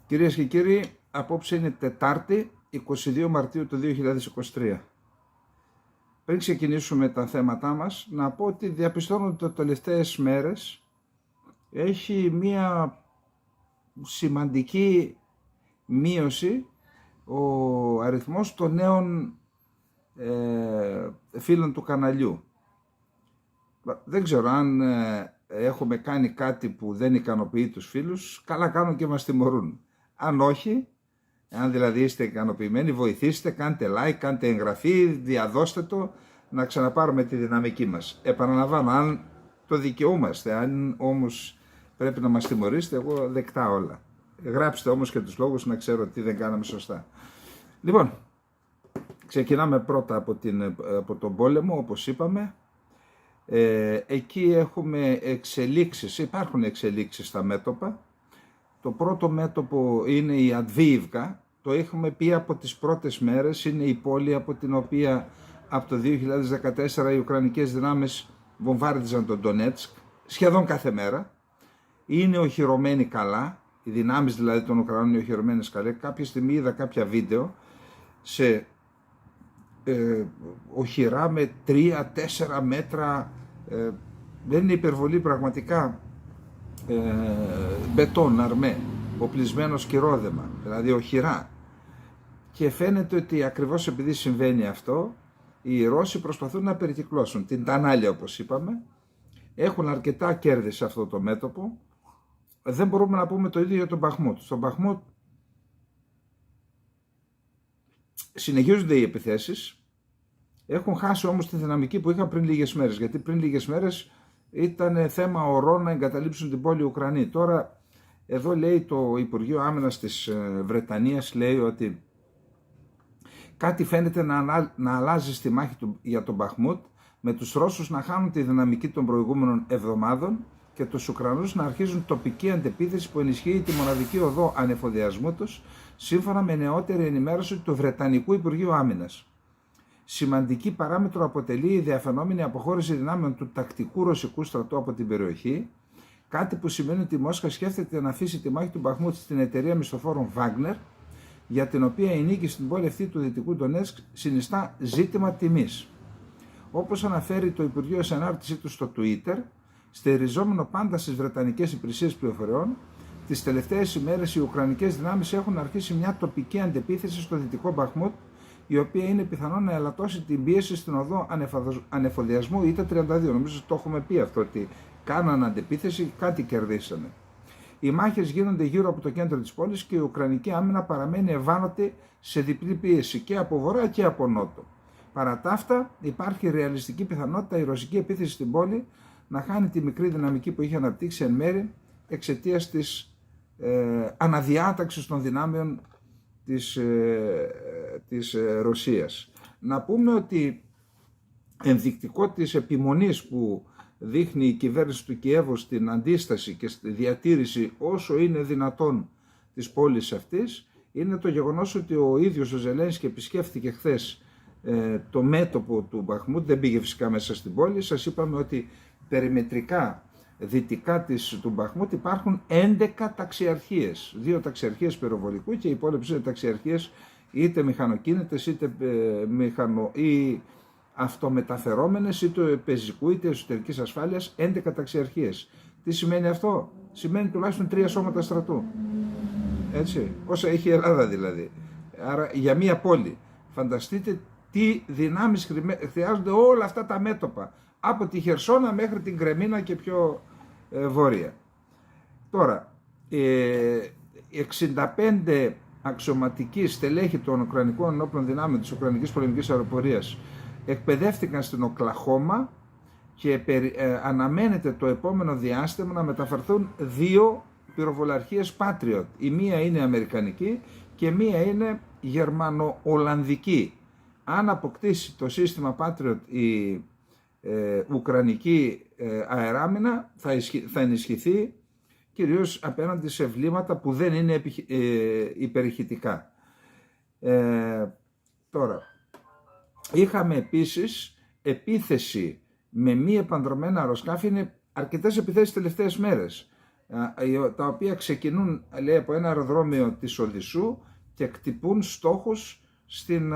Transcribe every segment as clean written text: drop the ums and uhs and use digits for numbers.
Κυρίες και κύριοι, απόψε είναι Τετάρτη, 22 Μαρτίου του 2023. Πριν ξεκινήσουμε τα θέματά μας, να πω ότι διαπιστώνω ότι τις τελευταίες μέρες έχει μία σημαντική μείωση ο αριθμός των νέων φίλων του καναλιού. Δεν ξέρω αν έχουμε κάνει κάτι που δεν ικανοποιεί τους φίλους, καλά κάνουν και μας τιμωρούν. Αν όχι, αν δηλαδή είστε ικανοποιημένοι, βοηθήστε, κάντε like, κάντε εγγραφή, διαδώστε το, να ξαναπάρουμε τη δυναμική μας. Επαναλαμβάνω, αν το δικαιούμαστε, αν όμως πρέπει να μας τιμωρήσετε, εγώ δεκτά όλα. Γράψτε όμως και τους λόγους να ξέρω τι δεν κάναμε σωστά. Λοιπόν, ξεκινάμε πρώτα από τον πόλεμο, όπως είπαμε. Εκεί έχουμε εξελίξεις, υπάρχουν εξελίξεις στα μέτωπα. Το πρώτο μέτωπο είναι η Αντβίιβκα, το έχουμε πει από τις πρώτες μέρες, είναι η πόλη από την οποία από το 2014 οι Ουκρανικές δυνάμεις βομβάρδιζαν τον Ντονέτσκ σχεδόν κάθε μέρα. Είναι οχυρωμένοι καλά, οι δυνάμεις δηλαδή των Ουκρανών είναι οχυρωμένες καλά. Κάποια στιγμή είδα κάποια βίντεο σε οχυρά με 3-4 μέτρα, δεν είναι υπερβολή πραγματικά, μπετόν, αρμέ, οπλισμένο σκυρόδεμα, δηλαδή οχυρά. Και φαίνεται ότι ακριβώς επειδή συμβαίνει αυτό, οι Ρώσοι προσπαθούν να περικυκλώσουν την Τανάλια, όπως είπαμε. Έχουν αρκετά κέρδη σε αυτό το μέτωπο. Δεν μπορούμε να πούμε το ίδιο για τον Μπαχμούτ. Στον Μπαχμούτ συνεχίζονται οι επιθέσεις. Έχουν χάσει όμως τη δυναμική που είχαν πριν λίγες μέρες, γιατί πριν λίγες μέρες ήταν θέμα ωρών να εγκαταλείψουν την πόλη Ουκρανοί. Τώρα εδώ λέει το Υπουργείο Άμυνας της Βρετανίας, λέει ότι κάτι φαίνεται να αλλάζει στη μάχη για τον Μπαχμούτ, με τους Ρώσους να χάνουν τη δυναμική των προηγούμενων εβδομάδων και τους Ουκρανούς να αρχίζουν τοπική αντεπίθεση που ενισχύει τη μοναδική οδό ανεφοδιασμού τους, σύμφωνα με νεότερη ενημέρωση του Βρετανικού Υπουργείου Άμυνας. Σημαντική παράμετρο αποτελεί η διαφαινόμενη αποχώρηση δυνάμεων του τακτικού ρωσικού στρατού από την περιοχή, κάτι που σημαίνει ότι η Μόσχα σκέφτεται να αφήσει τη μάχη του Μπαχμούτ στην εταιρεία μισθοφόρων Wagner, για την οποία η νίκη στην πόλη αυτή του Δυτικού Ντονέτσκ συνιστά ζήτημα τιμής. Όπως αναφέρει το Υπουργείο σε ανάρτησή του στο Twitter, στηριζόμενο πάντα στις Βρετανικές υπηρεσίες πληροφοριών, τις τελευταίες ημέρες οι Ουκρανικές δυνάμεις έχουν αρχίσει μια τοπική αντεπίθεση στο Δυτικό Μπαχμούτ, η οποία είναι πιθανό να ελαττώσει την πίεση στην οδό ανεφοδιασμού ΙΤΑ 32. Νομίζω το έχουμε πει αυτό, ότι κάναν αντεπίθεση, κάτι κερδίσανε. Οι μάχες γίνονται γύρω από το κέντρο της πόλης και η Ουκρανική άμυνα παραμένει ευάλωτη σε διπλή πίεση και από βορρά και από νότο. Παρά τα αυτά, υπάρχει ρεαλιστική πιθανότητα η ρωσική επίθεση στην πόλη να χάνει τη μικρή δυναμική που είχε αναπτύξει εν μέρη εξαιτίας της αναδιάταξης των δυνάμεων της Ρωσίας. Να πούμε ότι ενδεικτικό της επιμονής που δείχνει η κυβέρνηση του Κιέβου στην αντίσταση και στη διατήρηση όσο είναι δυνατόν της πόλης αυτής, είναι το γεγονός ότι ο ίδιος ο Ζελένσκι επισκέφθηκε χθες το μέτωπο του Μπαχμούτ, δεν πήγε φυσικά μέσα στην πόλη. Σας είπαμε ότι περιμετρικά δυτικά του Μπαχμούτ υπάρχουν 11 ταξιαρχίες, 2 ταξιαρχίες πυροβολικού και οι υπόλοιπες είναι ταξιαρχίες είτε μηχανοκίνητες είτε ή αυτομεταφερόμενες, είτε πεζικού είτε εσωτερικής ασφάλειας, 11 ταξιαρχίες. Τι σημαίνει αυτό? Σημαίνει τουλάχιστον 3 σώματα στρατού. Έτσι, όσα έχει η Ελλάδα δηλαδή. Άρα για μία πόλη. Φανταστείτε τι δυνάμεις χρειάζονται όλα αυτά τα μέτωπα. Από τη Χερσόνα μέχρι την Κρεμίνα και πιο βόρεια. Τώρα, 65 αξιωματικοί στελέχοι των Ουκρανικών ενόπλων δυνάμεων της Ουκρανικής πολεμικής αεροπορίας εκπαιδεύτηκαν στην Οκλαχώμα και αναμένεται το επόμενο διάστημα να μεταφερθούν 2 πυροβολαρχίες Patriot. Η μία είναι αμερικανική και μία είναι γερμανο-ολλανδική. Αν αποκτήσει το σύστημα Patriot η Ουκρανική αεράμινα θα ενισχυθεί κυρίως απέναντι σε βλήματα που δεν είναι υπερηχητικά. Τώρα, είχαμε επίσης επίθεση με μη επανδρομένα αεροσκάφη, είναι αρκετές επιθέσεις τελευταίες μέρες. τα οποία ξεκινούν, λέει, από ένα αεροδρόμιο της Οδυσσού και κτυπούν στόχους στην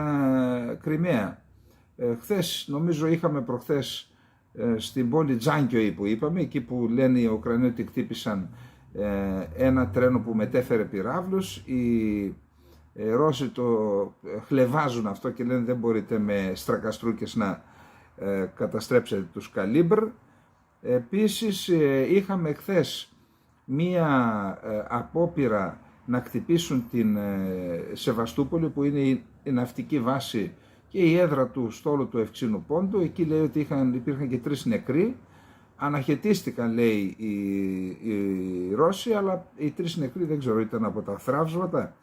Κριμαία. Χθες, νομίζω είχαμε προχθές στην πόλη Τζάνκιοη που είπαμε, εκεί που λένε οι Ουκρανοί ότι κτύπησαν ένα τρένο που μετέφερε πυράβλους. Οι Ρώσοι το χλεβάζουν αυτό και λένε δεν μπορείτε με στρακαστρούκες να καταστρέψετε τους καλίμπρ. Επίσης είχαμε χθες μία απόπειρα να χτυπήσουν την Σεβαστούπολη, που είναι η ναυτική βάση και η έδρα του στόλου του Ευξήνου Πόντου. Εκεί λέει ότι υπήρχαν και 3 νεκροί. Αναχαιτίστηκαν, λέει, οι Ρώσοι, αλλά οι 3 νεκροί δεν ξέρω, ήταν από τα θράψματα.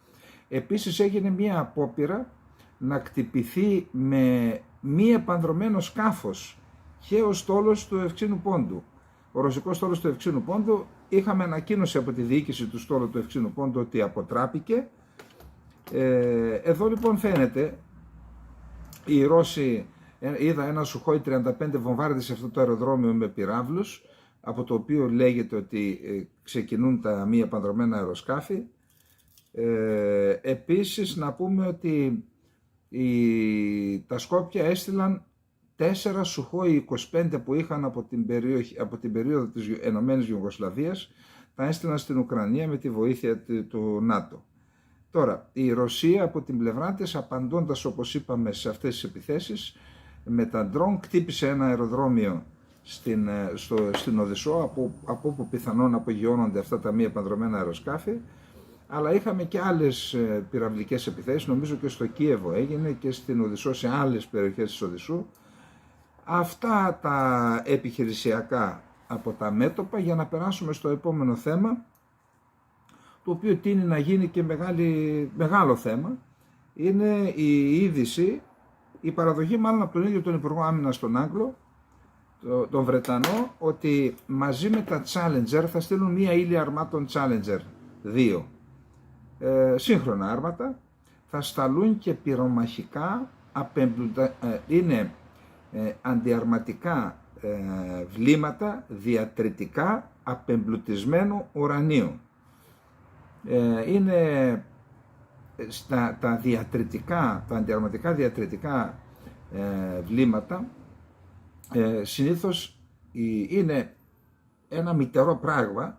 Επίσης έγινε μία απόπειρα να κτυπηθεί με μη επανδρωμένο σκάφος και ο στόλος του Ευξήνου Πόντου. Ο ρωσικός στόλος του Ευξήνου Πόντου, είχαμε ανακοίνωση από τη διοίκηση του στόλου του Ευξήνου Πόντου ότι αποτράπηκε. Εδώ λοιπόν φαίνεται, οι Ρώσοι, είδα ένα Σουχόι 35 βομβάρδισε αυτό το αεροδρόμιο με πυράβλους, από το οποίο λέγεται ότι ξεκινούν τα μη επανδρωμένα αεροσκάφη. Επίσης να πούμε ότι τα Σκόπια έστειλαν 4 Σουχόι 25 που είχαν από την περίοδο της Ενωμένης Ιουγκοσλαβίας, τα έστειλαν στην Ουκρανία με τη βοήθεια του ΝΑΤΟ. Τώρα, η Ρωσία από την πλευρά της, απαντώντας όπως είπαμε σε αυτές τις επιθέσεις, με τα ντρόν κτύπησε ένα αεροδρόμιο στην Οδυσσό, από όπου πιθανόν απογειώνονται αυτά τα μη επανδρωμένα αεροσκάφη, αλλά είχαμε και άλλες πυραυλικές επιθέσεις, νομίζω και στο Κίεβο έγινε και στην Οδυσσό, σε άλλες περιοχές της Οδυσσού. Αυτά τα επιχειρησιακά από τα μέτωπα, για να περάσουμε στο επόμενο θέμα, το οποίο τείνει να γίνει και μεγάλο θέμα. Είναι η είδηση, η παραδοχή μάλλον από τον ίδιο τον Υπουργό Άμυνας τον Άγγλο, τον Βρετανό, ότι μαζί με τα Challenger θα στείλουν μία ήλια αρμάτων Challenger 2, σύγχρονα άρματα, θα σταλούν και πυρομαχικά είναι αντιαρματικά βλήματα διατρητικά απεμπλουτισμένου ουρανίου. Είναι τα αντιαρματικά διατρητικά βλήματα, συνήθως είναι ένα μυτερό πράγμα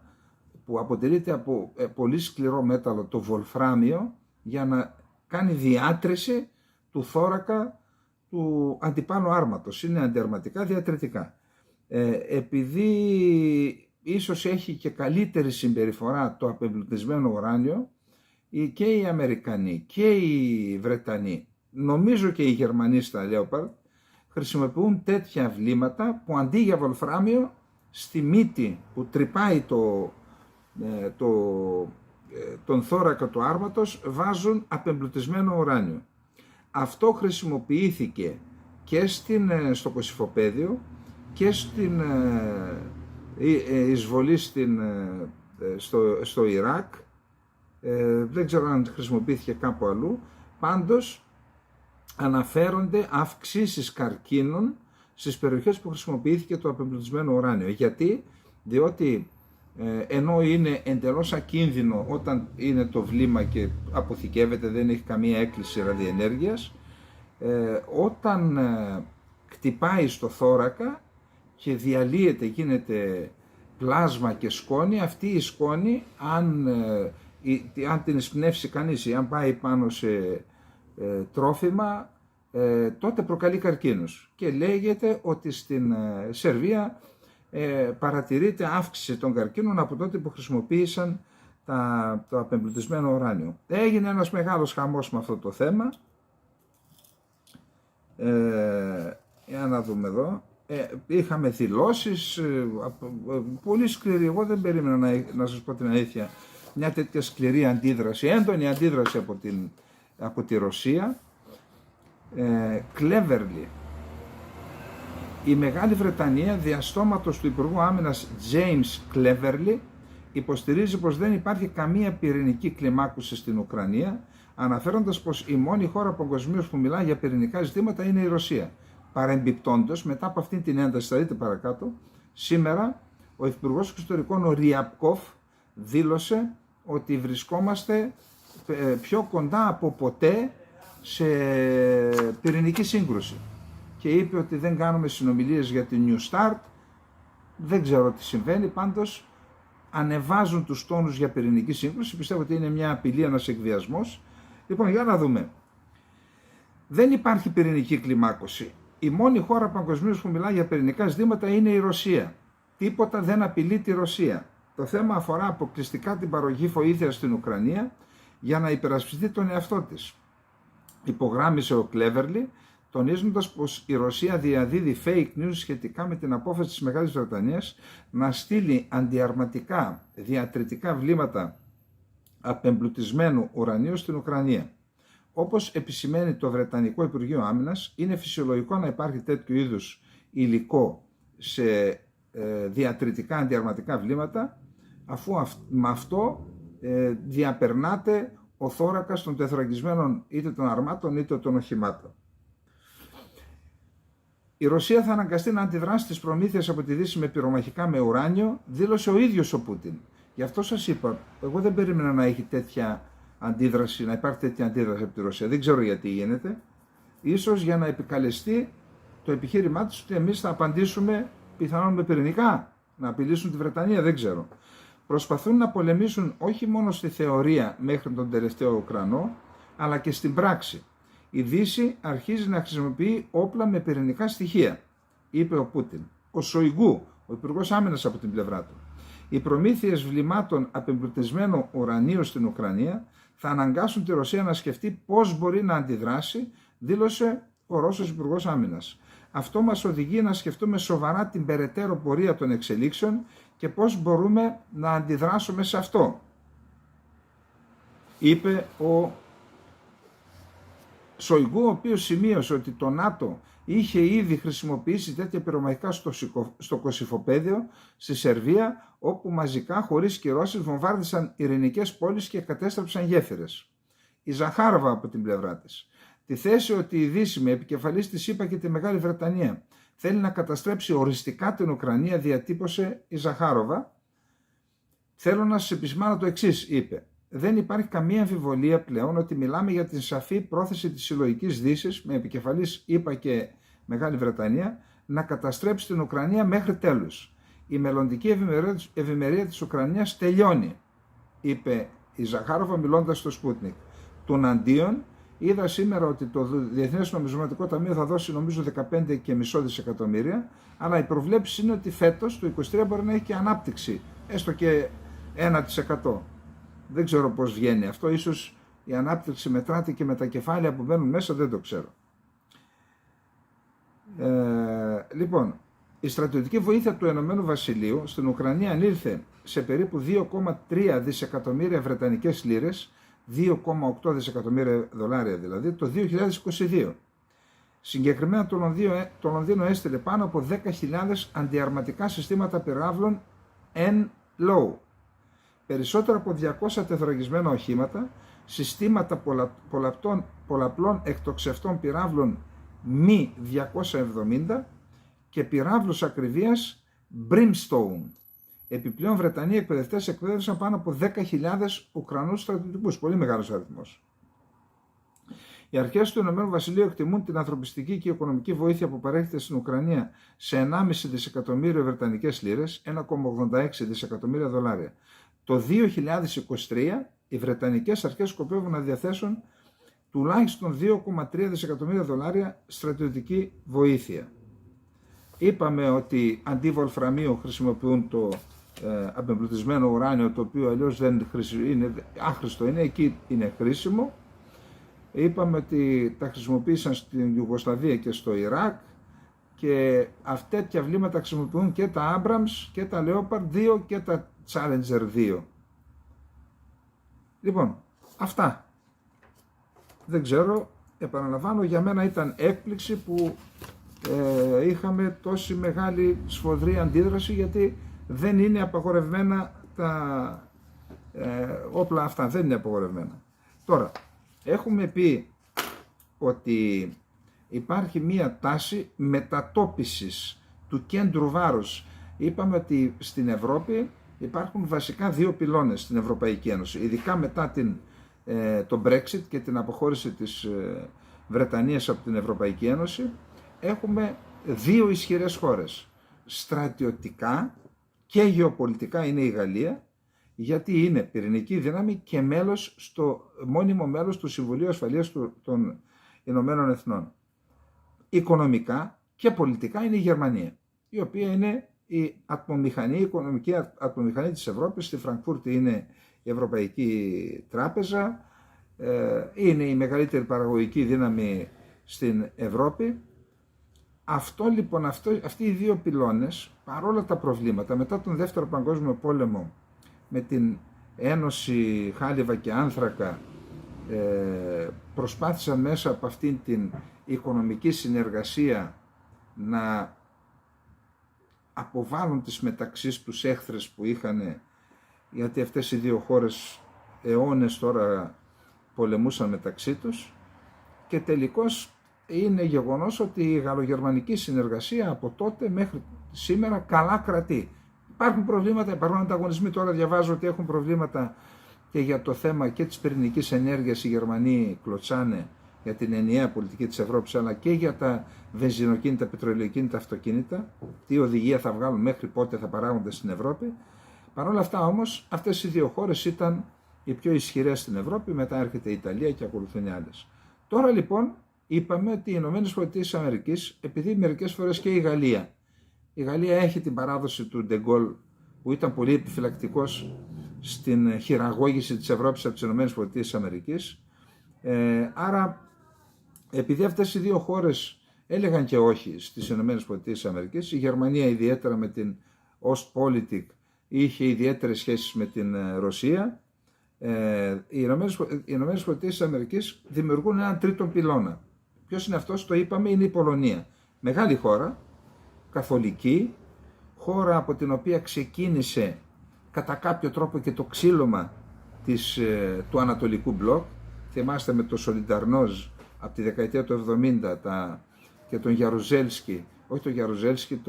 που αποτελείται από πολύ σκληρό μέταλλο, το βολφράμιο, για να κάνει διάτρηση του θώρακα του αντιπάλου άρματος. Είναι αντιαρματικά διατρητικά. Επειδή ίσως έχει και καλύτερη συμπεριφορά το απεμπλουτισμένο ουράνιο, και οι Αμερικανοί και οι Βρετανοί, νομίζω και οι Γερμανοί στα Leopard, χρησιμοποιούν τέτοια βλήματα που αντί για βολφράμιο, στη μύτη που τρυπάει τον θώρακα του άρματος, βάζουν απεμπλουτισμένο ουράνιο. Αυτό χρησιμοποιήθηκε και στο Κωσυφοπαίδιο και στην εισβολή στο Ιράκ. Δεν ξέρω αν χρησιμοποιήθηκε κάπου αλλού. Πάντως αναφέρονται αυξήσεις καρκίνων στις περιοχές που χρησιμοποιήθηκε το απεμπλουτισμένο ουράνιο. Γιατί? Διότι ενώ είναι εντελώς ακίνδυνο όταν είναι το βλήμα και αποθηκεύεται, δεν έχει καμία έκκληση ραδιενέργειας, όταν χτυπάει στο θώρακα και διαλύεται, γίνεται πλάσμα και σκόνη, αυτή η σκόνη αν την εισπνεύσει κανείς ή αν πάει πάνω σε τρόφιμα, τότε προκαλεί καρκίνους. Και λέγεται ότι στην Σερβία παρατηρείται αύξηση των καρκίνων από τότε που χρησιμοποίησαν το απεμπλουτισμένο ουράνιο. Έγινε ένας μεγάλος χαμός με αυτό το θέμα. Για να δούμε εδώ. Είχαμε δηλώσεις πολύ σκληρή. Εγώ δεν περίμενα, να σας πω την αλήθεια, μια τέτοια σκληρή αντίδραση, έντονη αντίδραση από τη Ρωσία. Cleverly, η Μεγάλη Βρετανία, διαστόματος του Υπουργού Άμυνας James Cleverly, υποστηρίζει πως δεν υπάρχει καμία πυρηνική κλιμάκωση στην Ουκρανία, αναφέροντας πως η μόνη χώρα παγκοσμίως που μιλάει για πυρηνικά ζητήματα είναι η Ρωσία. Παρεμπιπτόντως, μετά από αυτήν την ένταση, θα δείτε παρακάτω, σήμερα ο Υπουργός Εξωτερικών ο Ριαπκόφ δήλωσε ότι βρισκόμαστε πιο κοντά από ποτέ σε πυρηνική σύγκρουση και είπε ότι δεν κάνουμε συνομιλίες για την New Start. Δεν ξέρω τι συμβαίνει, πάντως ανεβάζουν τους τόνους για πυρηνική σύγκρουση. Πιστεύω ότι είναι μια απειλή, ένας εκβιασμός. Λοιπόν, για να δούμε. Δεν υπάρχει πυρηνική κλιμάκωση. Η μόνη χώρα παγκοσμίως που μιλάει για πυρηνικά ζητήματα είναι η Ρωσία. Τίποτα δεν απειλεί τη Ρωσία. Το θέμα αφορά αποκλειστικά την παροχή βοήθειας στην Ουκρανία για να υπερασπιστεί τον εαυτό της. Υπογράμμισε ο Κλέβερλι, τονίζοντας πως η Ρωσία διαδίδει fake news σχετικά με την απόφαση της Μεγάλης Βρετανίας να στείλει αντιαρματικά διατριτικά βλήματα απεμπλουτισμένου ουρανίου στην Ουκρανία. Όπως επισημαίνει το Βρετανικό Υπουργείο Άμυνας, είναι φυσιολογικό να υπάρχει τέτοιο είδους υλικό σε διατριτικά αντιαρματικά βλήματα, αφού με αυτό διαπερνάται ο θώρακας των τεθωρακισμένων είτε των αρμάτων είτε των οχημάτων. Η Ρωσία θα αναγκαστεί να αντιδράσει στις προμήθειες από τη Δύση με πυρομαχικά με ουράνιο, δήλωσε ο ίδιος ο Πούτιν. Γι' αυτό σας είπα, εγώ δεν περίμενα να έχει τέτοια αντίδραση, να υπάρχει τέτοια αντίδραση από τη Ρωσία. Δεν ξέρω γιατί γίνεται. Ίσως για να επικαλεστεί το επιχείρημά της ότι εμείς θα απαντήσουμε πιθανόν με πυρηνικά, να απειλήσουν τη Βρετανία, δεν ξέρω. Προσπαθούν να πολεμήσουν όχι μόνο στη θεωρία μέχρι τον τελευταίο Ουκρανό, αλλά και στην πράξη. Η Δύση αρχίζει να χρησιμοποιεί όπλα με πυρηνικά στοιχεία, είπε ο Πούτιν. Ο Σοϊγκού, ο Υπουργός Άμυνας από την πλευρά του. Οι προμήθειες βλημάτων απεμπλουτισμένου ουρανίου στην Ουκρανία θα αναγκάσουν τη Ρωσία να σκεφτεί πώς μπορεί να αντιδράσει, δήλωσε ο Ρώσος Υπουργός Άμυνας. Αυτό μας οδηγεί να σκεφτούμε σοβαρά την περαιτέρω πορεία των εξελίξεων και πώς μπορούμε να αντιδράσουμε σε αυτό, είπε ο Σοϊγκού, ο οποίος σημείωσε ότι το ΝΑΤΟ είχε ήδη χρησιμοποιήσει τέτοια πυρομαχικά στο Κωσυφοπαίδιο, στη Σερβία, όπου μαζικά χωρίς κυρώσεις βομβάρδισαν ειρηνικές πόλεις και κατέστρεψαν γέφυρες. Η Ζαχάροβα από την πλευρά της. Τη θέση ότι η Δύση με επικεφαλής της ΗΠΑ και τη Μεγάλη Βρετανία θέλει να καταστρέψει οριστικά την Ουκρανία, διατύπωσε η Ζαχάροβα. Θέλω να σας επισημάνω το εξής, είπε. Δεν υπάρχει καμία αμφιβολία πλέον ότι μιλάμε για την σαφή πρόθεση της συλλογικής Δύσης με επικεφαλής ΗΠΑ και Μεγάλη Βρετανία να καταστρέψει την Ουκρανία μέχρι τέλους. Η μελλοντική ευημερία της Ουκρανίας τελειώνει, είπε η Ζαχάροβα μιλώντας στο Σπούτνικ. Των αντίον, είδα σήμερα ότι το Διεθνές Νομισματικό Ταμείο θα δώσει νομίζω 15,5 δισεκατομμύρια, αλλά η προβλέψη είναι ότι φέτος το 2023 μπορεί να έχει και ανάπτυξη, έστω και 1%. Δεν ξέρω πώς βγαίνει αυτό, ίσως η ανάπτυξη μετράται και με τα κεφάλαια που μπαίνουν μέσα, δεν το ξέρω. Λοιπόν, η στρατιωτική βοήθεια του Ηνωμένου Βασιλείου στην Ουκρανία ανήλθε σε περίπου 2,3 δισεκατομμύρια βρετανικές λίρες, 2,8 δισεκατομμύρια δολάρια δηλαδή, το 2022. Συγκεκριμένα το Λονδίνο έστειλε πάνω από 10.000 αντιαρματικά συστήματα πυράβλων N-Low, περισσότερα από 200 τεθωρακισμένα οχήματα, συστήματα πολλαπλών εκτοξευτών πυράβλων μη 270 και πυράβλους ακριβίας Brimstone. Επιπλέον, Βρετανοί εκπαιδευτές εκπαίδευσαν πάνω από 10.000 Ουκρανούς στρατιωτικούς, πολύ μεγάλος αριθμός. Οι αρχές του Ηνωμένου Βασιλείου εκτιμούν την ανθρωπιστική και οικονομική βοήθεια που παρέχεται στην Ουκρανία σε 1,5 δισεκατομμύριο βρετανικές λίρες, 1,86 δισεκατομμύρια δολάρια. Το 2023 οι Βρετανικές αρχές σκοπεύουν να διαθέσουν τουλάχιστον 2,3 δισεκατομμύρια δολάρια στρατιωτική βοήθεια. Είπαμε ότι αντί βολφραμίου χρησιμοποιούν το απεμπλουτισμένο ουράνιο, το οποίο αλλιώς δεν είναι άχρηστο, είναι εκεί είναι χρήσιμο. Είπαμε ότι τα χρησιμοποίησαν στην Ιουγκοσλαβία και στο Ιράκ και τέτοια βλήματα χρησιμοποιούν και τα Abrams και τα Leopard 2 και τα Challenger 2. Λοιπόν, αυτά. Δεν ξέρω, επαναλαμβάνω, για μένα ήταν έκπληξη που είχαμε τόση μεγάλη σφοδρή αντίδραση, γιατί δεν είναι απαγορευμένα τα όπλα αυτά, δεν είναι απαγορευμένα. Τώρα, έχουμε πει ότι υπάρχει μία τάση μετατόπισης του κέντρου βάρους. Είπαμε ότι στην Ευρώπη υπάρχουν βασικά δύο πυλώνες στην Ευρωπαϊκή Ένωση, ειδικά μετά το Brexit και την αποχώρηση της Βρετανίας από την Ευρωπαϊκή Ένωση. Έχουμε δύο ισχυρές χώρες. Στρατιωτικά και γεωπολιτικά είναι η Γαλλία, γιατί είναι πυρηνική δύναμη και μόνιμο μέλος του Συμβουλίου Ασφαλείας των Ηνωμένων Εθνών. Οικονομικά και πολιτικά είναι η Γερμανία, η οποία είναι η οικονομική ατμομηχανή της Ευρώπης. Στη Φραγκφούρτη είναι η Ευρωπαϊκή Τράπεζα, είναι η μεγαλύτερη παραγωγική δύναμη στην Ευρώπη. Αυτοί οι δύο πυλώνες, παρόλα τα προβλήματα, μετά τον Δεύτερο Παγκόσμιο Πόλεμο, με την Ένωση Χάλιβα και Άνθρακα, προσπάθησαν μέσα από αυτήν την οικονομική συνεργασία να αποβάλουν τις μεταξύ τους έχθρες που είχαν, γιατί αυτές οι δύο χώρες αιώνες τώρα πολεμούσαν μεταξύ τους, και τελικώς είναι γεγονός ότι η γαλλογερμανική συνεργασία από τότε μέχρι σήμερα καλά κρατεί. Υπάρχουν προβλήματα, υπάρχουν ανταγωνισμοί. Τώρα διαβάζω ότι έχουν προβλήματα και για το θέμα και της πυρηνικής ενέργειας. Οι Γερμανοί κλωτσάνε για την ενιαία πολιτική της Ευρώπης, αλλά και για τα βενζινοκίνητα, πετρελαιοκίνητα αυτοκίνητα. Τι οδηγία θα βγάλουν, μέχρι πότε θα παράγονται στην Ευρώπη. Παρ' όλα αυτά όμως, αυτές οι δύο χώρες ήταν οι πιο ισχυρές στην Ευρώπη. Μετά έρχεται η Ιταλία και ακολουθούν οι άλλες. Τώρα λοιπόν είπαμε ότι οι ΗΠΑ, επειδή μερικές φορές και η Γαλλία έχει την παράδοση του Ντεγκόλ, που ήταν πολύ επιφυλακτικός στην χειραγώγηση της Ευρώπης από τις ΗΠΑ. Άρα, επειδή αυτές οι δύο χώρες έλεγαν και όχι στις ΗΠΑ, η Γερμανία ιδιαίτερα με την Ostpolitik είχε ιδιαίτερες σχέσεις με την Ρωσία, οι ΗΠΑ δημιουργούν έναν τρίτον πυλώνα. Ποιος είναι αυτός? Το είπαμε, είναι η Πολωνία. Μεγάλη χώρα, καθολική, χώρα από την οποία ξεκίνησε κατά κάποιο τρόπο και το ξύλωμα του Ανατολικού Μπλοκ. Θυμάστε με το Σολινταρνόζ από τη δεκαετία του 70 και τον Γιαρουζέλσκι, όχι τον Γιαρουζέλσκι,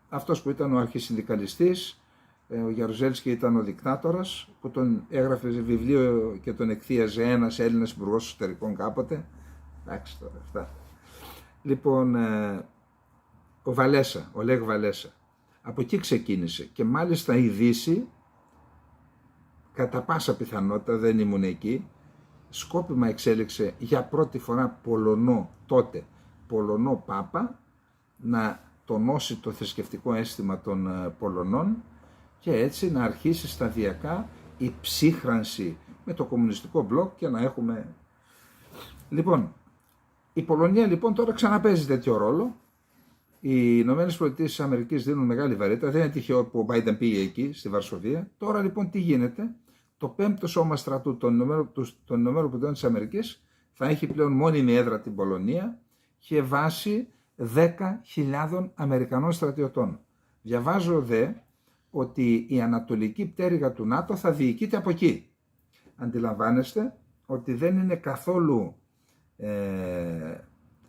αυτός που ήταν ο αρχισυνδικαλιστής. Ο Γιαρουζέλσκι ήταν ο δικτάτορας που τον έγραφε βιβλίο και τον εκθίαζε ένας Έλληνας υπουργός εσωτερικών κάποτε. Εντάξει τώρα αυτά. Λοιπόν, ο Λέγ Βαλέσα. Από εκεί ξεκίνησε και μάλιστα η Δύση, κατά πάσα πιθανότητα, δεν ήμουν εκεί, σκόπιμα εξέλιξε για πρώτη φορά Πολωνό Πάπα, να τονώσει το θρησκευτικό αίσθημα των Πολωνών και έτσι να αρχίσει σταδιακά η ψύχρανση με το κομμουνιστικό μπλοκ και να έχουμε... Λοιπόν, η Πολωνία λοιπόν τώρα ξαναπαίζει τέτοιο ρόλο. Οι ΗΠΑ δίνουν μεγάλη βαρύτητα, δεν είναι τυχαίο που ο Biden πήγε εκεί, στη Βαρσοβία. Τώρα λοιπόν τι γίνεται? Το 5ο Σώμα Στρατού των ΗΠΑ θα έχει πλέον μόνιμη έδρα την Πολωνία και βάση 10.000 Αμερικανών στρατιωτών. Διαβάζω δε ότι η ανατολική πτέρυγα του ΝΑΤΟ θα διοικείται από εκεί. Αντιλαμβάνεστε ότι δεν είναι καθόλου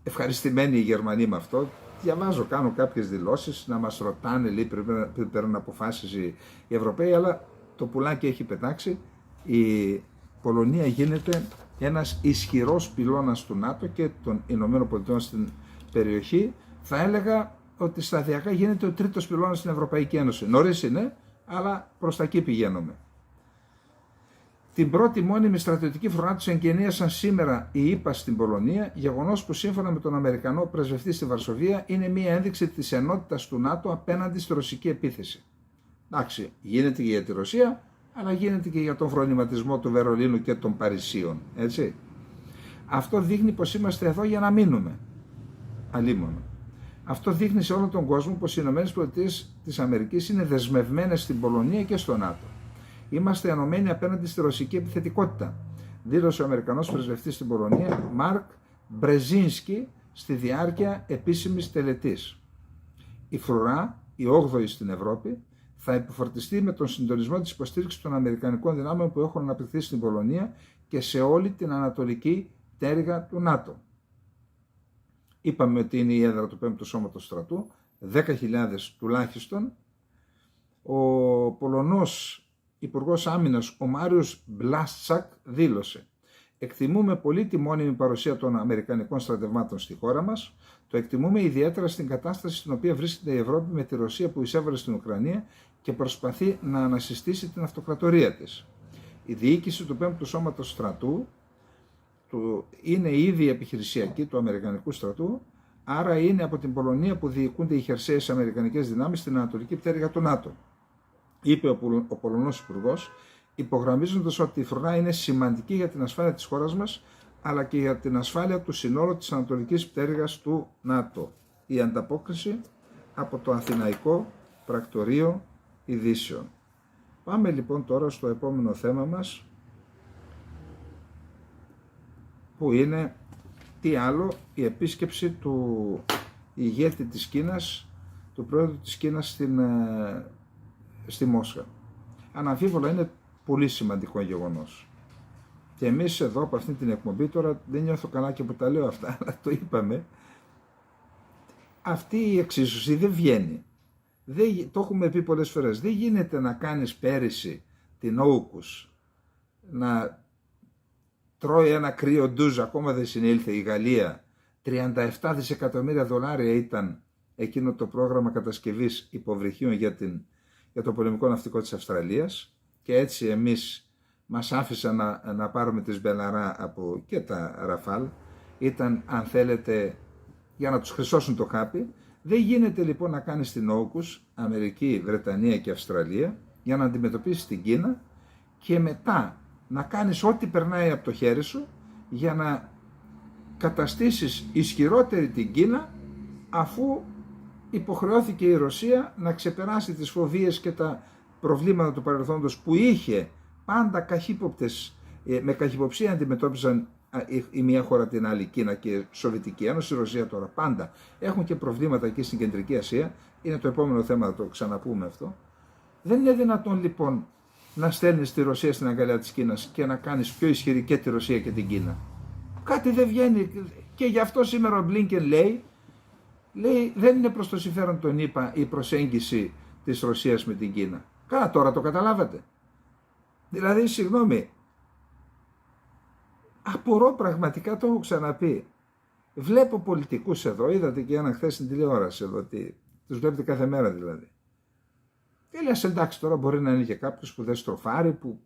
ευχαριστημένοι οι Γερμανοί με αυτό. Διαβάζω, κάνω κάποιες δηλώσεις να μας ρωτάνε λίγο πριν παίρνουν αποφάσεις οι Ευρωπαίοι, αλλά το πουλάκι έχει πετάξει. Η Πολωνία γίνεται ένας ισχυρός πυλώνας του ΝΑΤΟ και των ΗΠΑ στην περιοχή. Θα έλεγα ότι σταδιακά γίνεται ο τρίτος πυλώνας στην Ευρωπαϊκή Ένωση. Νωρίς είναι, αλλά προς τα εκεί πηγαίνουμε. Την πρώτη μόνιμη στρατιωτική φρουρά τους εγκαινίασαν σήμερα οι ΗΠΑ στην Πολωνία, γεγονός που σύμφωνα με τον Αμερικανό πρεσβευτή στη Βαρσοβία είναι μια ένδειξη της ενότητας του ΝΑΤΟ απέναντι στη ρωσική επίθεση. Εντάξει, γίνεται και για τη Ρωσία, αλλά γίνεται και για τον φρονηματισμό του Βερολίνου και των Παρισίων, έτσι. Αυτό δείχνει πως είμαστε εδώ για να μείνουμε. Αλίμονο. Αυτό δείχνει σε όλο τον κόσμο πως οι ΗΠΑ είναι δεσμευμένες στην Πολωνία και στο ΝΑΤΟ. Είμαστε ενωμένοι απέναντι στη ρωσική επιθετικότητα, δήλωσε ο Αμερικανός πρεσβευτής στην Πολωνία, Μαρκ Μπρεζίνσκι, στη διάρκεια επίσημης τελετής. Η φρουρά, η 8η στην Ευρώπη, θα επιφορτιστεί με τον συντονισμό της υποστήριξης των Αμερικανικών δυνάμεων που έχουν αναπτυχθεί στην Πολωνία και σε όλη την ανατολική πτέρυγα του ΝΑΤΟ. Είπαμε ότι είναι η έδρα του 5ου Σώματος Στρατού, 10.000 τουλάχιστον. Ο Πολωνός Υπουργός Άμυνας, ο Μάριος Μπλάστσακ, δήλωσε: «Εκτιμούμε πολύ τη μόνιμη παρουσία των Αμερικανικών στρατευμάτων στη χώρα μας. Το εκτιμούμε ιδιαίτερα στην κατάσταση στην οποία βρίσκεται η Ευρώπη με τη Ρωσία που εισέβαλε στην Ουκρανία και προσπαθεί να ανασυστήσει την αυτοκρατορία της. Η διοίκηση του 5ου Σώματος Στρατού είναι ήδη επιχειρησιακή του Αμερικανικού στρατού, άρα είναι από την Πολωνία που διοικούνται οι χερσαίες Αμερικανικές δυνάμεις στην Ανατολική Πτέρυγα του ΝΑΤΟ», είπε ο Πολωνός Υπουργός, υπογραμμίζοντας ότι η φρουρά είναι σημαντική για την ασφάλεια της χώρας μας, αλλά και για την ασφάλεια του συνόλου της Ανατολικής Πτέρυγας του ΝΑΤΟ. Η ανταπόκριση από το Αθηναϊκό Πρακτορείο Ειδήσεων. Πάμε λοιπόν τώρα στο επόμενο θέμα μας, που είναι τι άλλο, η επίσκεψη του ηγέτη της Κίνας, του πρόεδρου της Κίνας στη Μόσχα. Αναμφίβολα είναι πολύ σημαντικό γεγονός. Και εμείς εδώ από αυτή την εκπομπή, τώρα δεν νιώθω καλά και που τα λέω αυτά, αλλά το είπαμε, αυτή η εξίσωση δεν βγαίνει. Το έχουμε πει πολλές φορές. Δεν γίνεται να κάνεις πέρυσι την Όουκους να τρώει ένα κρύο ντουζ, ακόμα δεν συνήλθε η Γαλλία. 37 δισεκατομμύρια δολάρια ήταν εκείνο το πρόγραμμα κατασκευής υποβρυχίων για το πολεμικό ναυτικό της Αυστραλίας, και έτσι εμείς μας άφησαν να πάρουμε τις Μπελαρά από και τα Ραφάλ. Ήταν, αν θέλετε, για να τους χρυσώσουν το χάπι. Δεν γίνεται λοιπόν να κάνεις την Όουκους, Αμερική, Βρετανία και Αυστραλία, για να αντιμετωπίσεις την Κίνα και μετά να κάνεις ό,τι περνάει από το χέρι σου για να καταστήσεις ισχυρότερη την Κίνα, αφού υποχρεώθηκε η Ρωσία να ξεπεράσει τις φοβίες και τα προβλήματα του παρελθόντος που είχε. Πάντα καχύποπτες, με καχυποψία αντιμετώπιζαν η μία χώρα την άλλη, Κίνα και η Σοβιετική Ένωση, η Ρωσία τώρα πάντα. Έχουν και προβλήματα εκεί στην Κεντρική Ασία, είναι το επόμενο θέμα, θα το ξαναπούμε αυτό. Δεν είναι δυνατόν λοιπόν να στέλνεις τη Ρωσία στην αγκαλιά της Κίνας και να κάνεις πιο ισχυρή και τη Ρωσία και την Κίνα. Κάτι δεν βγαίνει, και γι' αυτό σήμερα ο Μπλίνκεν λέει δεν είναι προς το συμφέρον των ΗΠΑ η προσέγγιση της Ρωσίας με την Κίνα. Καλά, τώρα το καταλάβατε. Δηλαδή, συγγνώμη, απορώ πραγματικά, το έχω ξαναπεί. Βλέπω πολιτικούς εδώ, είδατε και ένα χθες στην τηλεόραση εδώ, τους βλέπετε κάθε μέρα δηλαδή. Και λες, εντάξει, τώρα μπορεί να είναι και κάποιος που δεν στροφάρει, που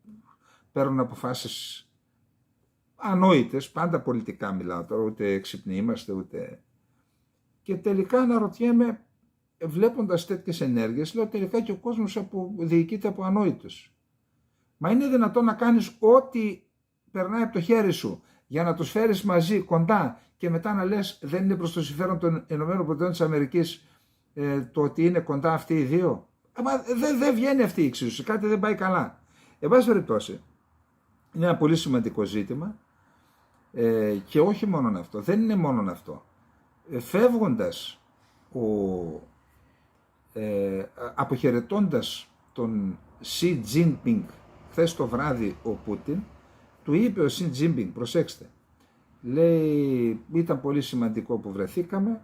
παίρνουν αποφάσεις ανόητες, πάντα πολιτικά μιλάω τώρα, ούτε έξυπνοι είμαστε, ούτε... Και τελικά αναρωτιέμαι, βλέποντας τέτοιες ενέργειες, λέω τελικά και ο κόσμος διοικείται από ανόητους. Μα είναι δυνατόν να κάνεις ό,τι περνάει από το χέρι σου για να τους φέρεις μαζί, κοντά, και μετά να λες δεν είναι προς το συμφέρον των ΗΠΑ το ότι είναι κοντά αυτοί οι δύο? Δεν βγαίνει αυτή η εξίσωση, κάτι δεν πάει καλά. Εν πάση περιπτώσει, είναι ένα πολύ σημαντικό ζήτημα, και όχι μόνο αυτό, δεν είναι μόνο αυτό. Φεύγοντας, αποχαιρετώντας τον Xi Jinping χθες το βράδυ, ο Πούτιν του είπε ο Xi Jinping, προσέξτε, λέει, ήταν πολύ σημαντικό που βρεθήκαμε,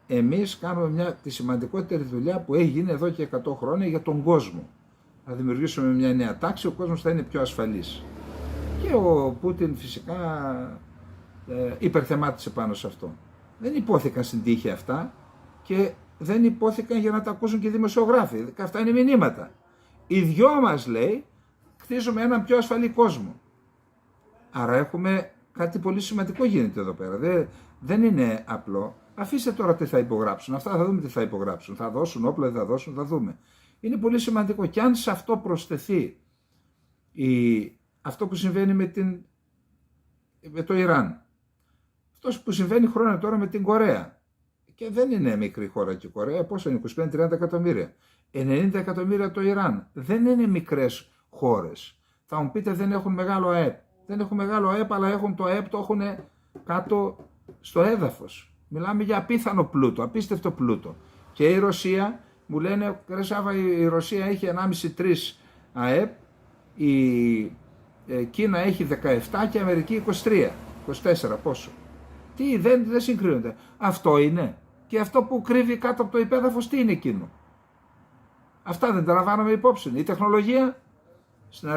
εμείς κάνουμε τη σημαντικότερη δουλειά που έγινε εδώ και 100 χρόνια για τον κόσμο. Θα δημιουργήσουμε μια νέα τάξη, ο κόσμος θα είναι πιο ασφαλής. Και ο Πούτιν φυσικά υπερθεμάτισε πάνω σε αυτό. Δεν υπόθηκαν στην τύχη αυτά και δεν υπόθηκαν για να τα ακούσουν και οι δημοσιογράφοι. Αυτά είναι μηνύματα. Οι δυο μας, λέει, χτίζουμε έναν πιο ασφαλή κόσμο. Άρα έχουμε κάτι πολύ σημαντικό γίνεται εδώ πέρα. Δεν είναι απλό. Αφήστε τώρα τι θα υπογράψουν. Αυτά θα δούμε τι θα υπογράψουν. Θα δώσουν όπλα, δεν θα δώσουν, θα δούμε. Είναι πολύ σημαντικό. Και αν σε αυτό προσθεθεί αυτό που συμβαίνει με το Ιράν, αυτό που συμβαίνει χρόνια τώρα με την Κορέα, και δεν είναι μικρή χώρα και η Κορέα, πόσο είναι, 25-30 εκατομμύρια, 90 εκατομμύρια το Ιράν, δεν είναι μικρές χώρες. Θα μου πείτε δεν έχουν μεγάλο ΑΕΠ. Δεν έχουν μεγάλο ΑΕΠ, αλλά έχουν το ΑΕΠ, το έχουν κάτω στο έδαφος. Μιλάμε για απίθανο πλούτο, απίστευτο πλούτο. Και η Ρωσία, μου λένε, ρε Σάβα, η Ρωσία έχει 1,5-3 ΑΕΠ, η Κίνα έχει 17 και η Αμερική 23, πόσο. Τι, δεν συγκρίνονται. Αυτό είναι. Και αυτό που κρύβει κάτω από το υπέδαφος, τι είναι εκείνο? Αυτά δεν τα λαμβάνουμε υπόψη. Η τεχνολογία στην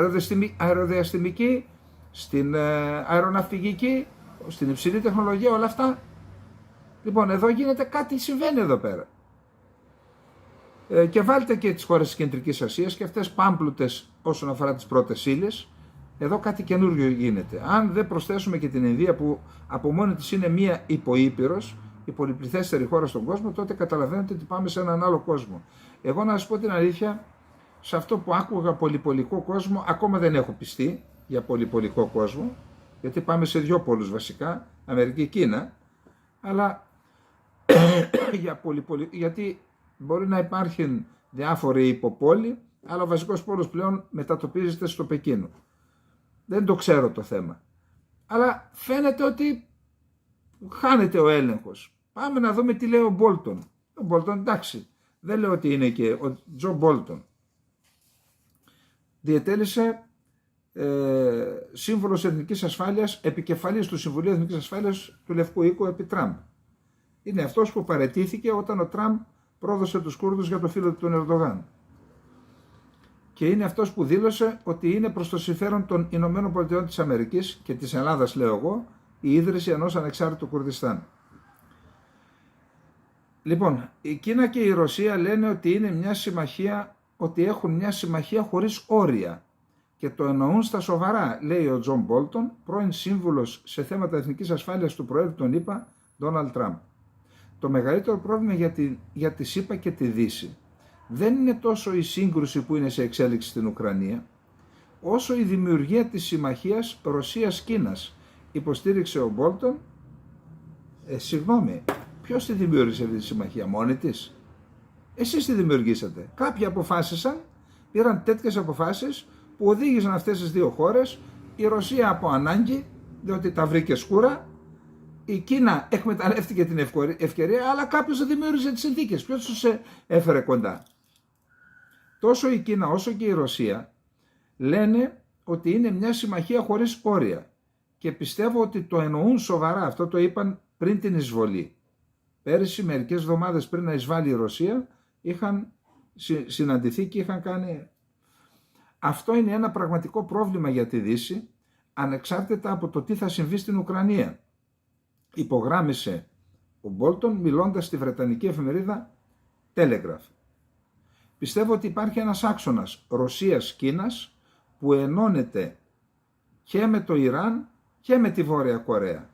αεροδιαστημική, στην αεροναυπηγική, στην υψηλή τεχνολογία, όλα αυτά. Λοιπόν, εδώ γίνεται κάτι, συμβαίνει εδώ πέρα. Και βάλτε και τις χώρες της Κεντρικής Ασίας και αυτές πάμπλουτες όσον αφορά τις πρώτες ύλες. Εδώ κάτι καινούργιο γίνεται. Αν δεν προσθέσουμε και την Ινδία που από μόνη της είναι μία υποήπειρος, η πολυπληθέστερη χώρα στον κόσμο, τότε καταλαβαίνετε ότι πάμε σε έναν άλλο κόσμο. Εγώ να σας πω την αλήθεια, σε αυτό που άκουγα πολυπολικό κόσμο, ακόμα δεν έχω πιστεί για πολυπολικό κόσμο, γιατί πάμε σε δύο πόλους βασικά, Αμερική και Κίνα, αλλά γιατί μπορεί να υπάρχουν διάφοροι υποπόλοι, αλλά ο βασικός πόλος πλέον μετατοπίζεται στο Πεκίνο. Δεν το ξέρω το θέμα. Αλλά φαίνεται ότι χάνεται ο έλεγχος. Πάμε να δούμε τι λέει ο Μπόλτον. Ο Μπόλτον, εντάξει, δεν λέω ότι είναι και ο Τζο Μπόλτον. Διετέλεσε σύμβουλος Εθνικής Ασφάλειας, επικεφαλής του Συμβουλίου Εθνικής Ασφάλειας του Λευκού Οίκου επί Τραμπ. Είναι αυτός που παραιτήθηκε όταν ο Τραμπ πρόδωσε τους Κούρδους για το φίλο του τον Ερντογάν. Και είναι αυτός που δήλωσε ότι είναι προς το συμφέρον των Ηνωμένων Πολιτειών της Αμερικής και της Ελλάδας, λέω εγώ, η ίδρυση ενός ανεξάρτητου Κουρδιστάν. Λοιπόν, η Κίνα και η Ρωσία λένε ότι είναι μια συμμαχία, ότι έχουν μια συμμαχία χωρίς όρια και το εννοούν στα σοβαρά, λέει ο Τζον Μπόλτον, πρώην σύμβουλος σε θέματα εθνικής ασφάλειας του Προέδρου των ΗΠΑ, Ντόναλντ Τραμπ. Το μεγαλύτερο πρόβλημα για τη ΣΥΠΑ και τη Δύση δεν είναι τόσο η σύγκρουση που είναι σε εξέλιξη στην Ουκρανία, όσο η δημιουργία της συμμαχίας Ρωσίας-Κίνας, υποστήριξε ο Μπόλτον. Συγγνώμη, ποιος τη δημιούργησε αυτή τη συμμαχία, μόνη της? Εσείς τη δημιουργήσατε. Κάποιοι αποφάσισαν, πήραν τέτοιες αποφάσεις που οδήγησαν αυτές τις δύο χώρες, η Ρωσία από ανάγκη, διότι τα βρήκε σκούρα, η Κίνα εκμεταλλεύτηκε την ευκαιρία, αλλά κάποιος δημιούργησε τις συνθήκες. Ποιος τους έφερε κοντά? Τόσο η Κίνα όσο και η Ρωσία λένε ότι είναι μια συμμαχία χωρίς όρια και πιστεύω ότι το εννοούν σοβαρά. Αυτό το είπαν πριν την εισβολή. Πέρυσι, μερικές εβδομάδες πριν να εισβάλει η Ρωσία, είχαν συναντηθεί και είχαν κάνει... Αυτό είναι ένα πραγματικό πρόβλημα για τη Δύση, ανεξάρτητα από το τι θα συμβεί στην Ουκρανία. Υπογράμμισε ο Μπόλτον μιλώντας στη βρετανική εφημερίδα Telegraph. Πιστεύω ότι υπάρχει ένας άξονας Ρωσίας-Κίνας που ενώνεται και με το Ιράν και με τη Βόρεια Κορέα.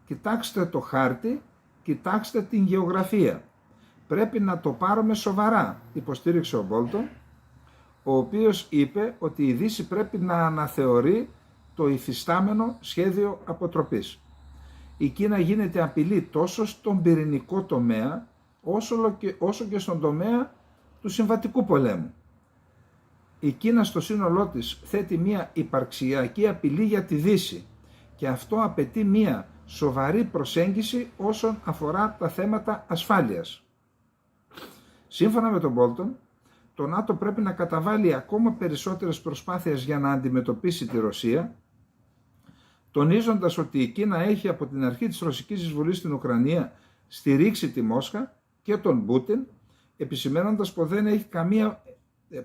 Κοιτάξτε το χάρτη, κοιτάξτε την γεωγραφία. Πρέπει να το πάρουμε σοβαρά, υποστήριξε ο Μπόλτον, ο οποίος είπε ότι η Δύση πρέπει να αναθεωρεί το υφιστάμενο σχέδιο αποτροπής. Η Κίνα γίνεται απειλή τόσο στον πυρηνικό τομέα, όσο και στον τομέα του συμβατικού πολέμου. Η Κίνα στο σύνολό της θέτει μια υπαρξιακή απειλή για τη Δύση και αυτό απαιτεί μια σοβαρή προσέγγιση όσον αφορά τα θέματα ασφάλειας. Σύμφωνα με τον Μπόλτον, το ΝΑΤΟ πρέπει να καταβάλει ακόμα περισσότερες προσπάθειες για να αντιμετωπίσει τη Ρωσία, τονίζοντας ότι η Κίνα έχει από την αρχή της ρωσικής εισβολής στην Ουκρανία στηρίξει τη Μόσχα και τον Πούτιν, επισημαίνοντας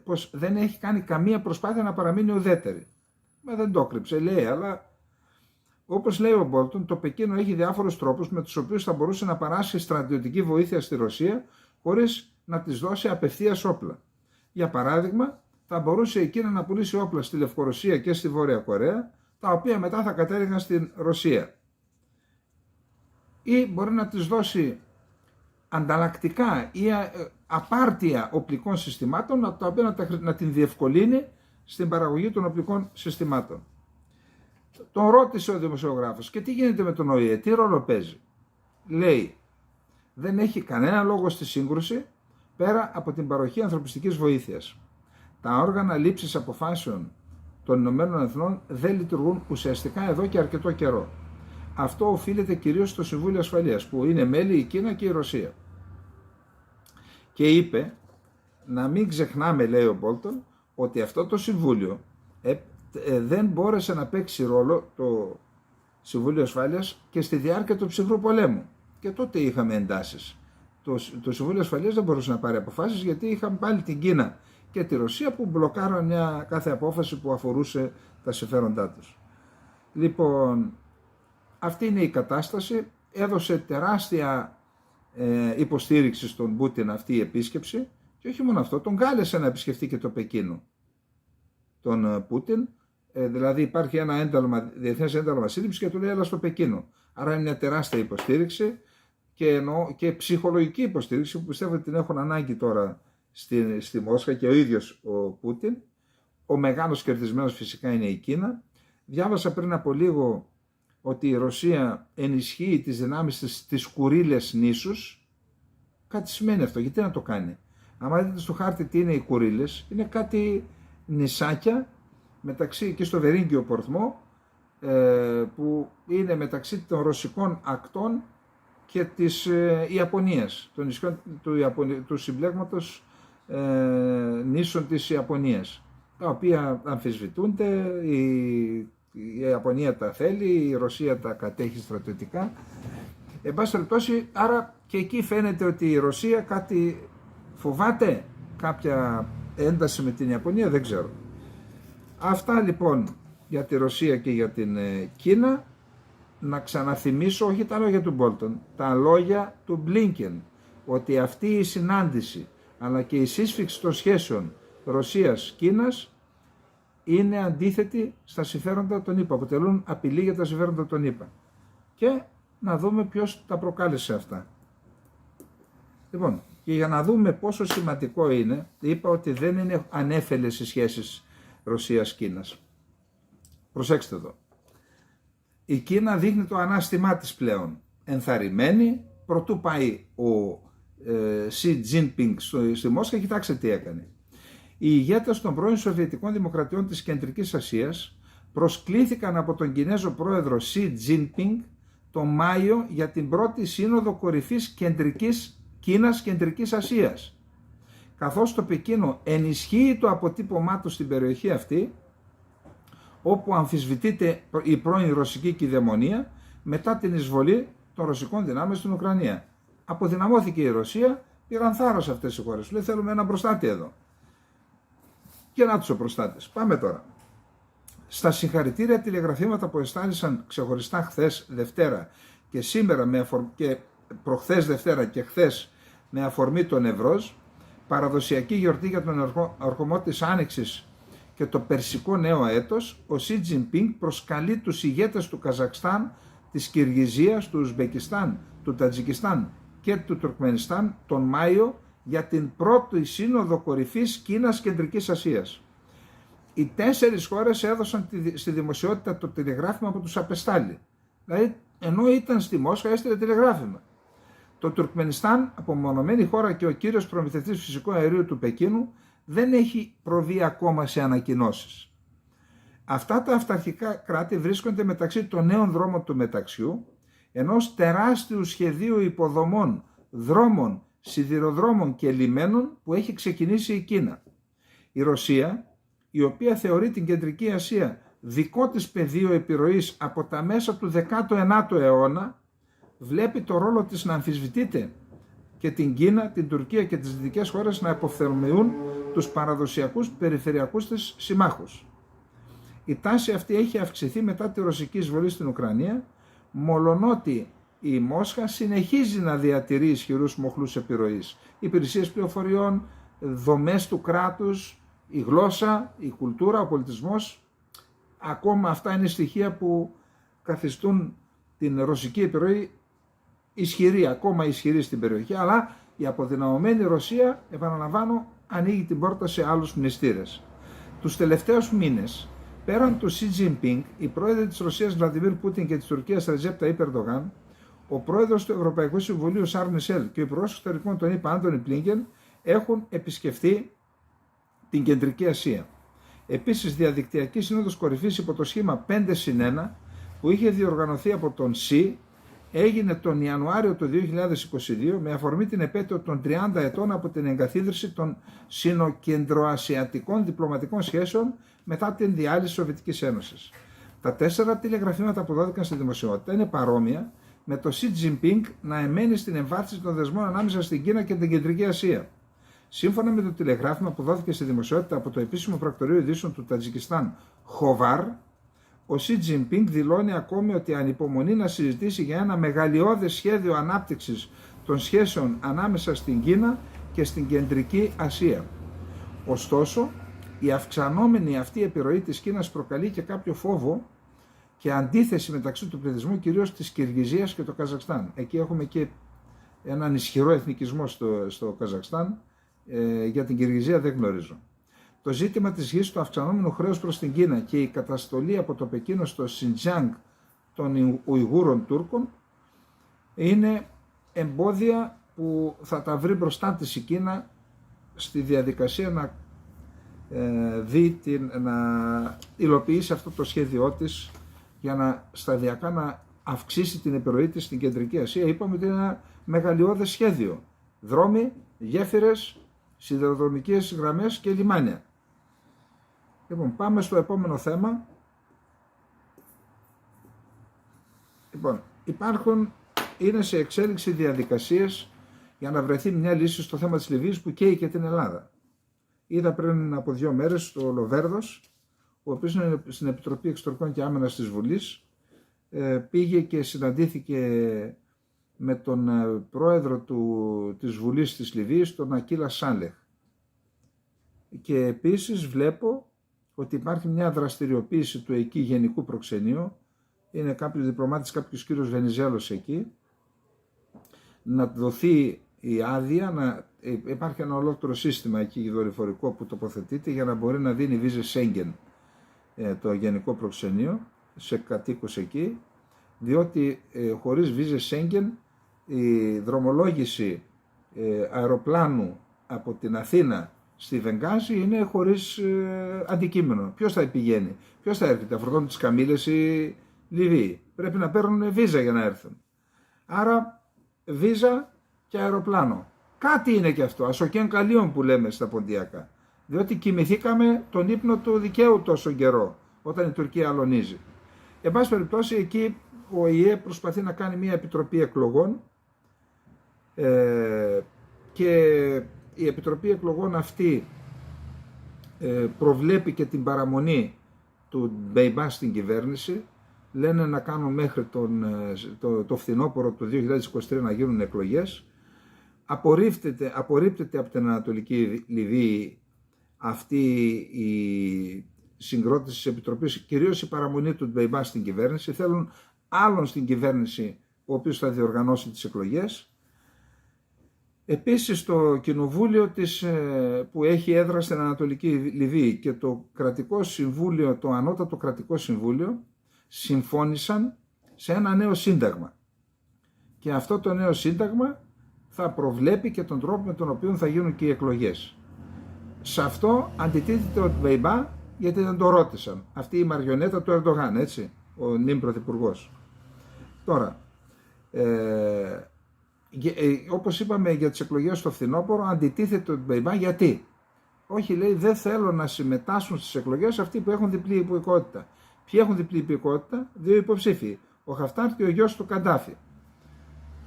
πως δεν έχει κάνει καμία προσπάθεια να παραμείνει ουδέτερη. Μα δεν το κρύψε, λέει, αλλά όπως λέει ο Μπόλτον, το Πεκίνο έχει διάφορους τρόπους με τους οποίους θα μπορούσε να παράσχει στρατιωτική βοήθεια στη Ρωσία χωρίς να της δώσει απευθείας όπλα. Για παράδειγμα, θα μπορούσε η Κίνα να πουλήσει όπλα στη Λευκορωσία και στη Βόρεια Κορέα, τα οποία μετά θα κατέληγαν στην Ρωσία. Ή μπορεί να της δώσει ανταλλακτικά ή απάρτια οπλικών συστημάτων, τα οποία να την διευκολύνει στην παραγωγή των οπλικών συστημάτων. Τον ρώτησε ο δημοσιογράφος, και τι γίνεται με τον ΟΗΕ, τι ρόλο παίζει? Λέει, δεν έχει κανένα λόγο στη σύγκρουση πέρα από την παροχή ανθρωπιστικής βοήθειας. Τα όργανα λήψης αποφάσεων των Ηνωμένων Εθνών δεν λειτουργούν ουσιαστικά εδώ και αρκετό καιρό. Αυτό οφείλεται κυρίως στο Συμβούλιο Ασφαλείας, που είναι μέλη η Κίνα και η Ρωσία. Και είπε, να μην ξεχνάμε, λέει ο Μπόλτον, ότι αυτό το Συμβούλιο δεν μπόρεσε να παίξει ρόλο, το Συμβούλιο Ασφάλειας, και στη διάρκεια του ψυχρού πολέμου. Και τότε είχαμε εντάσεις. το Συμβούλιο Ασφαλείας δεν μπορούσε να πάρει αποφάσεις, γιατί είχαν πάλι την Κίνα και τη Ρωσία που μπλοκάραν κάθε απόφαση που αφορούσε τα συμφέροντά τους. Λοιπόν, αυτή είναι η κατάσταση. Έδωσε τεράστια υποστήριξη στον Πούτιν αυτή η επίσκεψη, και όχι μόνο αυτό, τον κάλεσε να επισκεφτεί και το Πεκίνο τον Πούτιν. Δηλαδή υπάρχει ένα διεθνές ένταλμα σύλληψης και του λέει έλα στο Πεκίνο. Άρα είναι μια τεράστια υποστήριξη και ψυχολογική υποστήριξη που πιστεύω ότι την έχουν ανάγκη τώρα στη Μόσχα και ο ίδιος ο Πούτιν. Ο μεγάλος κερδισμένος φυσικά είναι η Κίνα. Διάβασα πριν από λίγο ότι η Ρωσία ενισχύει τις δυνάμεις της στις Κουρίλες νήσους. Κάτι σημαίνει αυτό, γιατί να το κάνει? Αν δείτε στο χάρτη τι είναι οι Κουρίλες, είναι κάτι νησάκια μεταξύ και στο Βερίγγιο Πορθμό, που είναι μεταξύ των ρωσικών ακτών και της Ιαπωνίας, των νησιών του συμπλέγματος νήσων της Ιαπωνίας, τα οποία αμφισβητούνται, η Ιαπωνία τα θέλει, η Ρωσία τα κατέχει στρατιωτικά. Εν πάση περιπτώσει, άρα και εκεί φαίνεται ότι η Ρωσία κάτι φοβάται, κάποια ένταση με την Ιαπωνία, δεν ξέρω. Αυτά λοιπόν για τη Ρωσία και για την Κίνα. Να ξαναθυμίσω όχι τα λόγια του Μπόλτον, τα λόγια του Μπλίνκεν, ότι αυτή η συνάντηση αλλά και η σύσφιξη των σχέσεων Ρωσίας-Κίνας είναι αντίθετη στα συμφέροντα των ΗΠΑ, αποτελούν απειλή για τα συμφέροντα των ΗΠΑ. Και να δούμε ποιος τα προκάλεσε αυτά. Λοιπόν, και για να δούμε πόσο σημαντικό είναι, είπα ότι δεν είναι ανέφελες οι σχέσεις Ρωσίας-Κίνας. Προσέξτε εδώ. Η Κίνα δείχνει το ανάστημά της πλέον, ενθαρρυμένη, προτού πάει ο Σι Τζίνπινγκ στη Μόσχα. Κοιτάξτε τι έκανε. Οι ηγέτες των πρώην Σοβιετικών Δημοκρατιών της Κεντρικής Ασίας προσκλήθηκαν από τον Κινέζο πρόεδρο Σι Τζίνπινγκ το Μάιο για την πρώτη σύνοδο κορυφής Κίνας Κεντρικής Ασίας. Καθώς το Πεκίνο ενισχύει το αποτύπωμά του στην περιοχή αυτή, όπου αμφισβητείται η πρώην ρωσική κυδαιμονία μετά την εισβολή των ρωσικών δυνάμεων στην Ουκρανία. Αποδυναμώθηκε η Ρωσία, πήραν θάρρος αυτές οι χώρες. Λέει θέλουμε ένα προστάτη εδώ. Και να τους ο προστάτες. Πάμε τώρα. Στα συγχαρητήρια τηλεγραφήματα που εστάλησαν ξεχωριστά χθες Δευτέρα και σήμερα και προχθές Δευτέρα και χθες με αφορμή τον Νευρός, παραδοσιακή γιορτή για τον ερχομό της Άνοιξης και το περσικό νέο έτος, ο Σι Τζινπίνγκ προσκαλεί τους ηγέτες του Καζακστάν, της Κυργιζίας, του Ουσμπεκιστάν, του Τατζικιστάν και του Τουρκμενιστάν τον Μάιο για την πρώτη σύνοδο κορυφής Κίνας Κεντρικής Ασίας. Οι 4 χώρες έδωσαν στη δημοσιότητα το τηλεγράφημα που τους απεστάλλει. Δηλαδή, ενώ ήταν στη Μόσχα, έστειλε τηλεγράφημα. Το Τουρκμενιστάν, απομονωμένη χώρα και ο κύριος προμηθευτής φυσικού αερίου του Πεκίνου, δεν έχει προβεί ακόμα σε ανακοινώσεις. Αυτά τα αυταρχικά κράτη βρίσκονται μεταξύ των νέων δρόμων του μεταξιού, ενός τεράστιου σχεδίου υποδομών, δρόμων, σιδηροδρόμων και λιμένων που έχει ξεκινήσει η Κίνα. Η Ρωσία, η οποία θεωρεί την Κεντρική Ασία δικό της πεδίο επιρροής από τα μέσα του 19ου αιώνα, βλέπει το ρόλο της να αμφισβητείται και την Κίνα, την Τουρκία και τις δυτικές χώρες να υποφθερμιούν τους παραδοσιακούς περιφερειακούς της συμμάχους. Η τάση αυτή έχει αυξηθεί μετά τη ρωσική εισβολή στην Ουκρανία, μολονότι η Μόσχα συνεχίζει να διατηρεί ισχυρούς μοχλούς επιρροής. Υπηρεσίες πληροφοριών, δομές του κράτους, η γλώσσα, η κουλτούρα, ο πολιτισμός, ακόμα αυτά είναι στοιχεία που καθιστούν την ρωσική επιρροή ισχυρή, ακόμα ισχυρή στην περιοχή, αλλά η αποδυναμωμένη Ρωσία, επαναλαμβάνω, ανοίγει την πόρτα σε άλλους μνηστήρες. Τους τελευταίους μήνες, πέραν του Σι Τζινπίνγκ, οι πρόεδροι της Ρωσίας Βλαντιμίρ Πούτιν και της Τουρκίας Ρετζέπ Ταΐπ Ερντογάν, ο πρόεδρος του Ευρωπαϊκού Συμβουλίου Σαρλ Μισελ και ο υπουργός εξωτερικών των ΗΠΑ Άντονι Μπλίνκεν έχουν επισκεφθεί την Κεντρική Ασία. Επίσης, διαδικτυακή σύνοδος κορυφής υπό το σχήμα 5+1 που είχε διοργανωθεί από τον ΣΥ έγινε τον Ιανουάριο του 2022 με αφορμή την επέτειο των 30 ετών από την εγκαθίδρυση των συνοκεντροασιατικών διπλωματικών σχέσεων μετά την διάλυση της Σοβιετικής Ένωσης. Τα 4 τηλεγραφήματα που δόθηκαν στη δημοσιότητα είναι παρόμοια με το Xi Jinping να εμένει στην εμβάθυνση των δεσμών ανάμεσα στην Κίνα και την Κεντρική Ασία. Σύμφωνα με το τηλεγράφημα που δόθηκε στη δημοσιότητα από το επίσημο πρακτορείο ειδήσεων του Τατζικιστάν, Χοβάρ, ο Xi Jinping δηλώνει ακόμη ότι ανυπομονεί να συζητήσει για ένα μεγαλειώδες σχέδιο ανάπτυξης των σχέσεων ανάμεσα στην Κίνα και στην Κεντρική Ασία. Ωστόσο, η αυξανόμενη αυτή επιρροή της Κίνας προκαλεί και κάποιο φόβο και αντίθεση μεταξύ του πληθυσμού, κυρίως της Κυργιζίας και του Καζακστάν. Εκεί έχουμε και έναν ισχυρό εθνικισμό στο Καζακστάν, για την Κυργιζία δεν γνωρίζω. Το ζήτημα της γης, του αυξανόμενου χρέους προς την Κίνα και η καταστολή από το Πεκίνο στο Σιντζάνγκ των Ουιγούρων Τούρκων είναι εμπόδια που θα τα βρει μπροστά της η Κίνα στη διαδικασία να να υλοποιήσει αυτό το σχέδιό της για να σταδιακά να αυξήσει την επιρροή της στην Κεντρική Ασία. Είπαμε ότι είναι ένα μεγαλειώδες σχέδιο. Δρόμοι, γέφυρες, σιδηροδρομικές γραμμές και λιμάνια. Λοιπόν, πάμε στο επόμενο θέμα. Λοιπόν, είναι σε εξέλιξη διαδικασίες για να βρεθεί μια λύση στο θέμα της Λιβύης που καίει και την Ελλάδα. Είδα πριν από 2 μέρες το Λοβέρδος, ο οποίος είναι στην Επιτροπή Εξωτερικών και Άμυνας της Βουλής, πήγε και συναντήθηκε με τον πρόεδρο της Βουλής της Λιβύης, τον Ακίλα Σάλεχ. Και επίσης βλέπω ότι υπάρχει μια δραστηριοποίηση του εκεί γενικού προξενείου, είναι κάποιος διπλωμάτης, κάποιος κύριος Βενιζέλος εκεί, να δοθεί η άδεια, υπάρχει ένα ολόκληρο σύστημα εκεί δορυφορικό που τοποθετείται για να μπορεί να δίνει βίζες Σέγγεν το γενικό προξενείο σε κατοίκους εκεί, διότι χωρίς βίζες Σέγγεν η δρομολόγηση αεροπλάνου από την Αθήνα στη Βενγάζη είναι χωρίς αντικείμενο. Ποιος θα πηγαίνει, ποιος θα έρχεται, φορτώνουν τις καμήλες οι Λιβύοι. Πρέπει να παίρνουν βίζα για να έρθουν. Άρα βίζα και αεροπλάνο. Κάτι είναι και αυτό, ασοκέν καλίων που λέμε στα ποντιακά. Διότι κοιμηθήκαμε τον ύπνο του δικαίου τόσο καιρό, όταν η Τουρκία αλωνίζει. Εν πάση περιπτώσει, εκεί ο ΙΕ προσπαθεί να κάνει μια επιτροπή εκλογών και η επιτροπή εκλογών αυτή προβλέπει και την παραμονή του Μπεϊμπά στην κυβέρνηση. Λένε να κάνουν μέχρι το φθινόπωρο του 2023 να γίνουν εκλογές. Απορρίπτεται από την Ανατολική Λιβύη αυτή η συγκρότηση της Επιτροπής, κυρίως η παραμονή του Μπεϊμπά στην κυβέρνηση. Θέλουν άλλον στην κυβέρνηση, ο οποίος θα διοργανώσει τις εκλογές. Επίσης το κοινοβούλιο που έχει έδρα στην Ανατολική Λιβύη και το κρατικό συμβούλιο, το ανώτατο κρατικό συμβούλιο, συμφώνησαν σε ένα νέο σύνταγμα. Και αυτό το νέο σύνταγμα θα προβλέπει και τον τρόπο με τον οποίο θα γίνουν και οι εκλογές. Σε αυτό αντιτίθεται ο Μπεϊμπά, γιατί δεν το ρώτησαν. Αυτή η μαριονέτα του Ερντογάν, έτσι, ο νυν πρωθυπουργός. Τώρα, όπως είπαμε για τις εκλογές στο φθινόπωρο, αντιτίθεται ο Μπεϊμπά γιατί. Όχι, λέει, δεν θέλω να συμμετάσχουν στις εκλογές αυτοί που έχουν διπλή υπηκότητα. Ποιοι έχουν διπλή υπηκότητα? 2 υποψήφοι, ο Χαφτάρ και ο γιος του Καντάφη.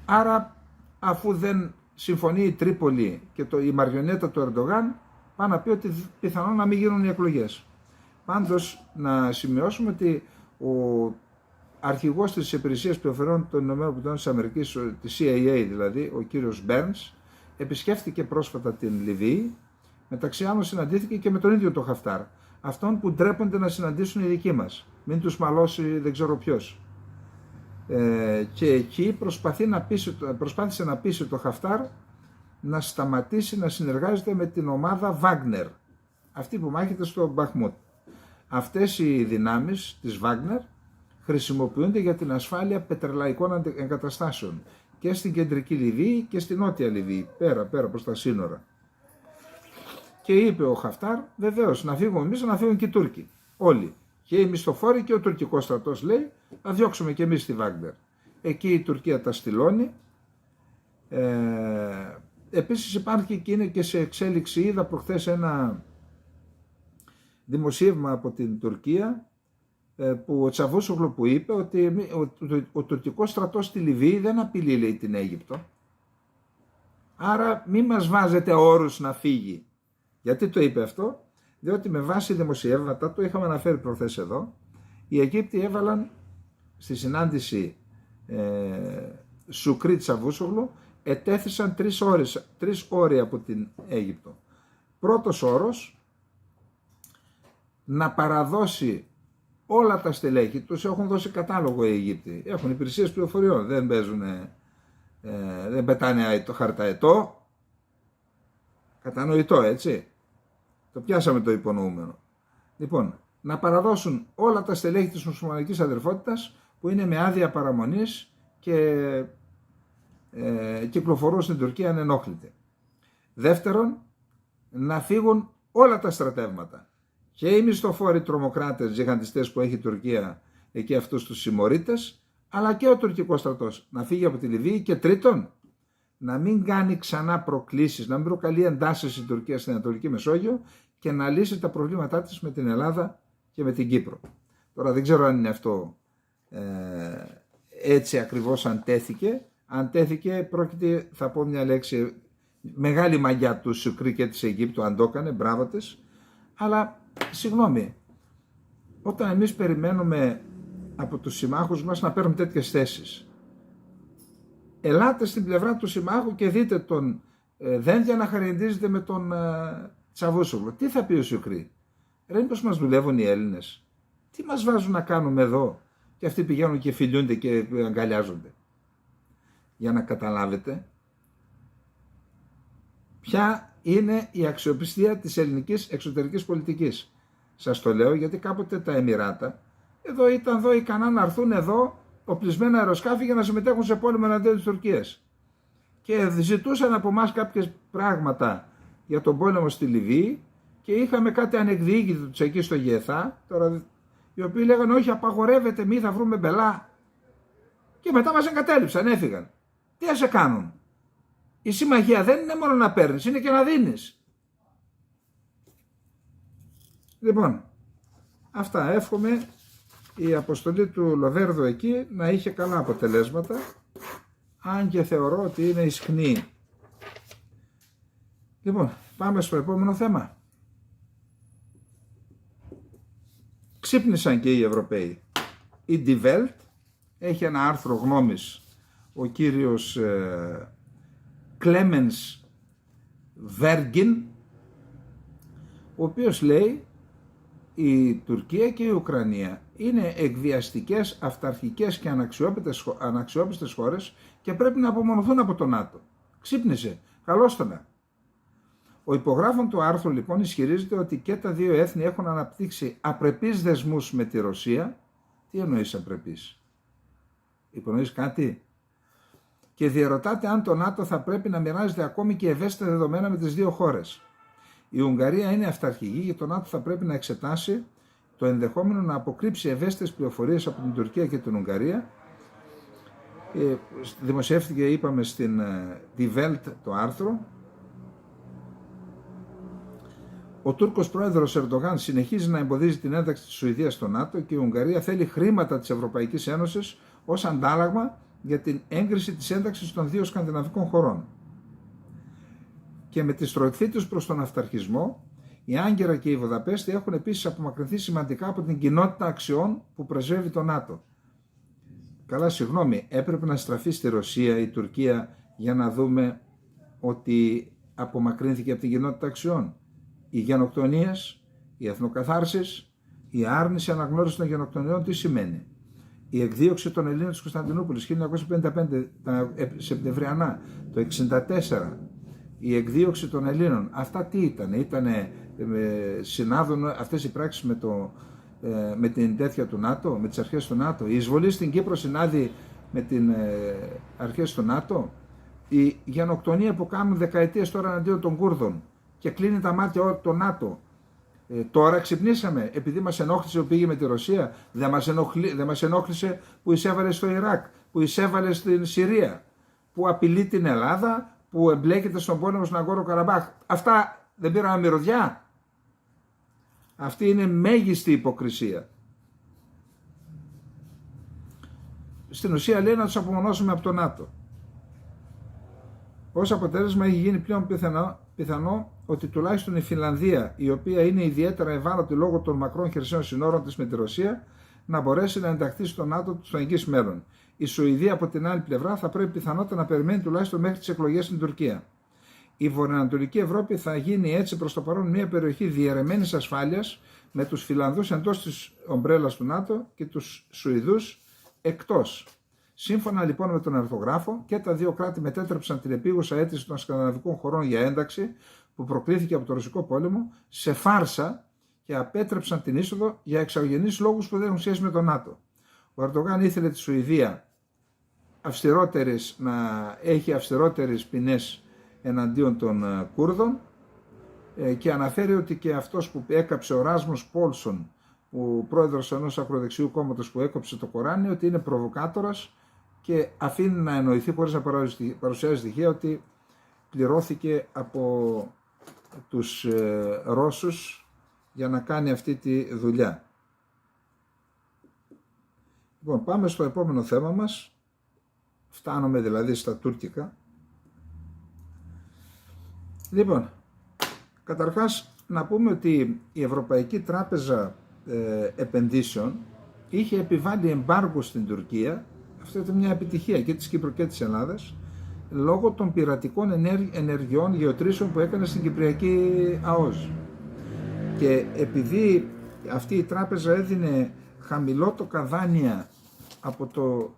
Άρα, αφού δεν συμφωνεί η Τρίπολη και η μαριονέτα του Ερντογάν, πάει να πει ότι πιθανόν να μην γίνουν οι εκλογές. Πάντως, να σημειώσουμε ότι ο αρχηγός της Υπηρεσίας Πληροφοριών των ΗΠΑ, τη CIA δηλαδή, ο κύριος Μπέρνς, επισκέφθηκε πρόσφατα την Λιβύη, μεταξύ άλλων συναντήθηκε και με τον ίδιο τον Χαφτάρ, αυτόν που ντρέπονται να συναντήσουν οι δικοί μας, μην τους μαλώσει δεν ξέρω ποιος. Και εκεί προσπάθησε να πείσει το Χαφτάρ να σταματήσει να συνεργάζεται με την ομάδα Βάγνερ, αυτή που μάχεται στο Μπαχμούτ. Αυτές οι δυνάμεις της Βάγνερ χρησιμοποιούνται για την ασφάλεια πετρελαϊκών εγκαταστάσεων και στην κεντρική Λιβύη και στην νότια Λιβύη, πέρα προς τα σύνορα. Και είπε ο Χαφτάρ, βεβαίως, να φύγουμε εμείς, να φύγουν και οι Τούρκοι. Όλοι. Και οι μισθοφόροι και ο τουρκικός στρατός, λέει, θα διώξουμε και εμείς τη Βάγνερ. Εκεί η Τουρκία τα στυλώνει. Επίσης υπάρχει και είναι και σε εξέλιξη, είδα προχθές ένα δημοσίευμα από την Τουρκία, που ο Τσαβούσογλου που είπε ότι ο τουρκικός στρατός στη Λιβύη δεν απειλεί, λέει, την Αίγυπτο. Άρα μη μας βάζετε όρους να φύγει. Γιατί το είπε αυτό? Διότι με βάση δημοσιεύματα, το είχαμε αναφέρει προχθές εδώ, οι Αιγύπτιοι έβαλαν στη συνάντηση Σουκρί Τσαβούσογλου, ετέθησαν 3 όροι από την Αίγυπτο. Πρώτος όρος, να παραδώσει όλα τα στελέχη τους. Έχουν δώσει κατάλογο οι Αιγύπτιοι, έχουν υπηρεσίες πληροφοριών, δεν παίζουν, δεν πετάνε το χαρταετό, κατανοητό, έτσι, το πιάσαμε το υπονοούμενο. Λοιπόν, να παραδώσουν όλα τα στελέχη της μουσουλμανικής αδερφότητας που είναι με άδεια παραμονής και κυκλοφορούν στην Τουρκία ανενόχλητοι. Δεύτερον, να φύγουν όλα τα στρατεύματα, και οι μισθοφόροι τρομοκράτες, τζιχαντιστές που έχει η Τουρκία, εκεί αυτούς τους συμμορίτες, αλλά και ο τουρκικός στρατός να φύγει από τη Λιβύη. Και τρίτον, να μην κάνει ξανά προκλήσεις, να μην προκαλεί εντάσεις η Τουρκία στην Ανατολική Μεσόγειο και να λύσει τα προβλήματά της με την Ελλάδα και με την Κύπρο. Τώρα δεν ξέρω αν είναι αυτό έτσι ακριβώς αν τέθηκε. Αν τέθηκε, πρόκειται, θα πω μια λέξη, μεγάλη μαγιά του Σουκρί και της Αιγύπτου, αν το έκανε, μπράβο της. Αλλά, συγγνώμη, όταν εμείς περιμένουμε από τους συμμάχους μας να παίρνουν τέτοιες θέσεις, ελάτε στην πλευρά του συμμάχου και δείτε τον Δένδια να χαρακτηρίζεται με τον Τσαβούσογλου. Τι θα πει ο Σουκρί? Ρε, μήπως μας δουλεύουν οι Έλληνες? Τι μας βάζουν να κάνουμε εδώ? Και αυτοί πηγαίνουν και φιλιούνται και αγκαλιάζονται. Για να καταλάβετε ποια είναι η αξιοπιστία της ελληνικής εξωτερικής πολιτικής. Σας το λέω γιατί κάποτε τα Εμιράτα ήταν ικανά να έρθουν εδώ οπλισμένα αεροσκάφη για να συμμετέχουν σε πόλεμο εναντίον της Τουρκίας. Και ζητούσαν από εμάς κάποιες πράγματα για τον πόλεμο στη Λιβύη και είχαμε κάτι ανεκδιήγητο εκεί στο ΓΕΘΑ, τώρα, οι οποίοι λέγανε όχι, απαγορεύεται, μη θα βρούμε μπελά. Και μετά μας εγκατέλειψαν, έφυγαν. Τι θα σε κάνουν? Η συμμαχία δεν είναι μόνο να παίρνεις, είναι και να δίνεις. Λοιπόν, αυτά. Εύχομαι η αποστολή του Λοβέρδου εκεί να είχε καλά αποτελέσματα, αν και θεωρώ ότι είναι ισχνή. Λοιπόν, πάμε στο επόμενο θέμα. Ξύπνησαν και οι Ευρωπαίοι. Η Die Welt έχει ένα άρθρο γνώμης, ο κύριος Clemens Vergin, ο οποίος λέει η Τουρκία και η Ουκρανία είναι εκβιαστικές, αυταρχικές και αναξιόπιστες χώρες και πρέπει να απομονωθούν από το ΝΑΤΟ. Ξύπνησε, καλώς το να. Ο υπογράφων του άρθρου λοιπόν ισχυρίζεται ότι και τα δύο έθνη έχουν αναπτύξει απρεπείς δεσμούς με τη Ρωσία. Τι εννοείς απρεπείς? Υπονοείς κάτι? Και διερωτάται αν το ΝΑΤΟ θα πρέπει να μοιράζεται ακόμη και ευαίσθητα δεδομένα με τις δύο χώρες. Η Ουγγαρία είναι αυταρχική και το ΝΑΤΟ θα πρέπει να εξετάσει το ενδεχόμενο να αποκρύψει ευαίσθητες πληροφορίες από την Τουρκία και την Ουγγαρία. Δημοσιεύτηκε, είπαμε, στην Die Welt το άρθρο. Ο Τούρκος πρόεδρος Ερντογάν συνεχίζει να εμποδίζει την ένταξη της Σουηδίας στο ΝΑΤΟ και η Ουγγαρία θέλει χρήματα της Ευρωπαϊκής Ένωσης ως αντάλλαγμα για την έγκριση της ένταξης των δύο σκανδιναβικών χωρών. Και με τη στροφή τους προς τον αυταρχισμό, η Άγκυρα και η Βουδαπέστη έχουν επίσης απομακρυνθεί σημαντικά από την κοινότητα αξιών που πρεσβεύει το ΝΑΤΟ. Καλά, συγγνώμη, έπρεπε να στραφεί στη Ρωσία η Τουρκία για να δούμε ότι απομακρύνθηκε από την κοινότητα αξιών? Οι γενοκτονίες, οι εθνοκαθάρσεις, η άρνηση αναγνώριση των γενοκτονιών τι σημαίνει? Η εκδίωξη των Ελλήνων της Κωνσταντινούπολης 1955, τα Σεπτεμβριανά, το 1964, η εκδίωξη των Ελλήνων, αυτά τι ήτανε, συνάδουν αυτές οι πράξεις με την τέτοια του ΝΑΤΟ, με τις αρχές του ΝΑΤΟ? Η εισβολή στην Κύπρο συνάδει με την αρχές του ΝΑΤΟ? Η γενοκτονία που κάνουν δεκαετίες τώρα αντίον των Κούρδων και κλείνει τα μάτια το ΝΑΤΟ. Τώρα ξυπνήσαμε επειδή μας ενόχλησε που πήγε με τη Ρωσία? Δεν μας ενόχλησε που εισέβαλε στο Ιράκ, που εισέβαλε στην Συρία, που απειλεί την Ελλάδα, που εμπλέκεται στον πόλεμο στον Ναγκόρνο Καραμπάχ? Αυτά δεν πήραμε μυρωδιά? Αυτή είναι μέγιστη υποκρισία. στην ουσία λέει να τους απομονώσουμε από το ΝΑΤΟ. Ως αποτέλεσμα έχει γίνει πλέον πιθανό ότι τουλάχιστον η Φινλανδία, η οποία είναι ιδιαίτερα ευάλωτη λόγω των μακρών χερσαίων συνόρων της με τη Ρωσία, να μπορέσει να ενταχθεί στο ΝΑΤΟ στο εγγύς μέλλον. Η Σουηδία από την άλλη πλευρά θα πρέπει πιθανότατα να περιμένει τουλάχιστον μέχρι τις εκλογές στην Τουρκία. Η βορειοανατολική Ευρώπη θα γίνει έτσι προς το παρόν μια περιοχή διαιρεμένης ασφάλειας, με τους Φιλανδούς εντός της ομπρέλας του ΝΑΤΟ και τους Σουηδούς εκτός. Σύμφωνα λοιπόν με τον αρθογράφο, και τα δύο κράτη μετέτρεψαν την επίγουσα αίτηση των σκανδιναβικών χωρών για ένταξη που προκλήθηκε από το Ρωσικό πόλεμο σε φάρσα και απέτρεψαν την είσοδο για εξωγενείς λόγους που δεν έχουν σχέση με τον ΝΑΤΟ. Ο Ερντογάν ήθελε τη Σουηδία να έχει αυστηρότερες ποινές εναντίον των Κούρδων και αναφέρει ότι και αυτός που έκαψε ο Ράσμος Πόλσον, ο πρόεδρος ενός ακροδεξιού κόμματος που έκοψε το Κοράνι, ότι είναι προβοκάτορας και αφήνει να εννοηθεί χωρίς να παρουσιάζει στοιχεία ότι πληρώθηκε από τους Ρώσους για να κάνει αυτή τη δουλειά. Λοιπόν, πάμε στο επόμενο θέμα μας. Φτάνουμε δηλαδή στα τουρκικά. Λοιπόν, καταρχάς να πούμε ότι η Ευρωπαϊκή Τράπεζα Επενδύσεων είχε επιβάλει εμπάργο στην Τουρκία. Αυτό ήταν μια επιτυχία και της Κύπρου και της Ελλάδας, λόγω των πειρατικών ενεργειών γεωτρήσεων που έκανε στην Κυπριακή ΑΟΣ. Και επειδή αυτή η τράπεζα έδινε χαμηλότοκα δάνεια από το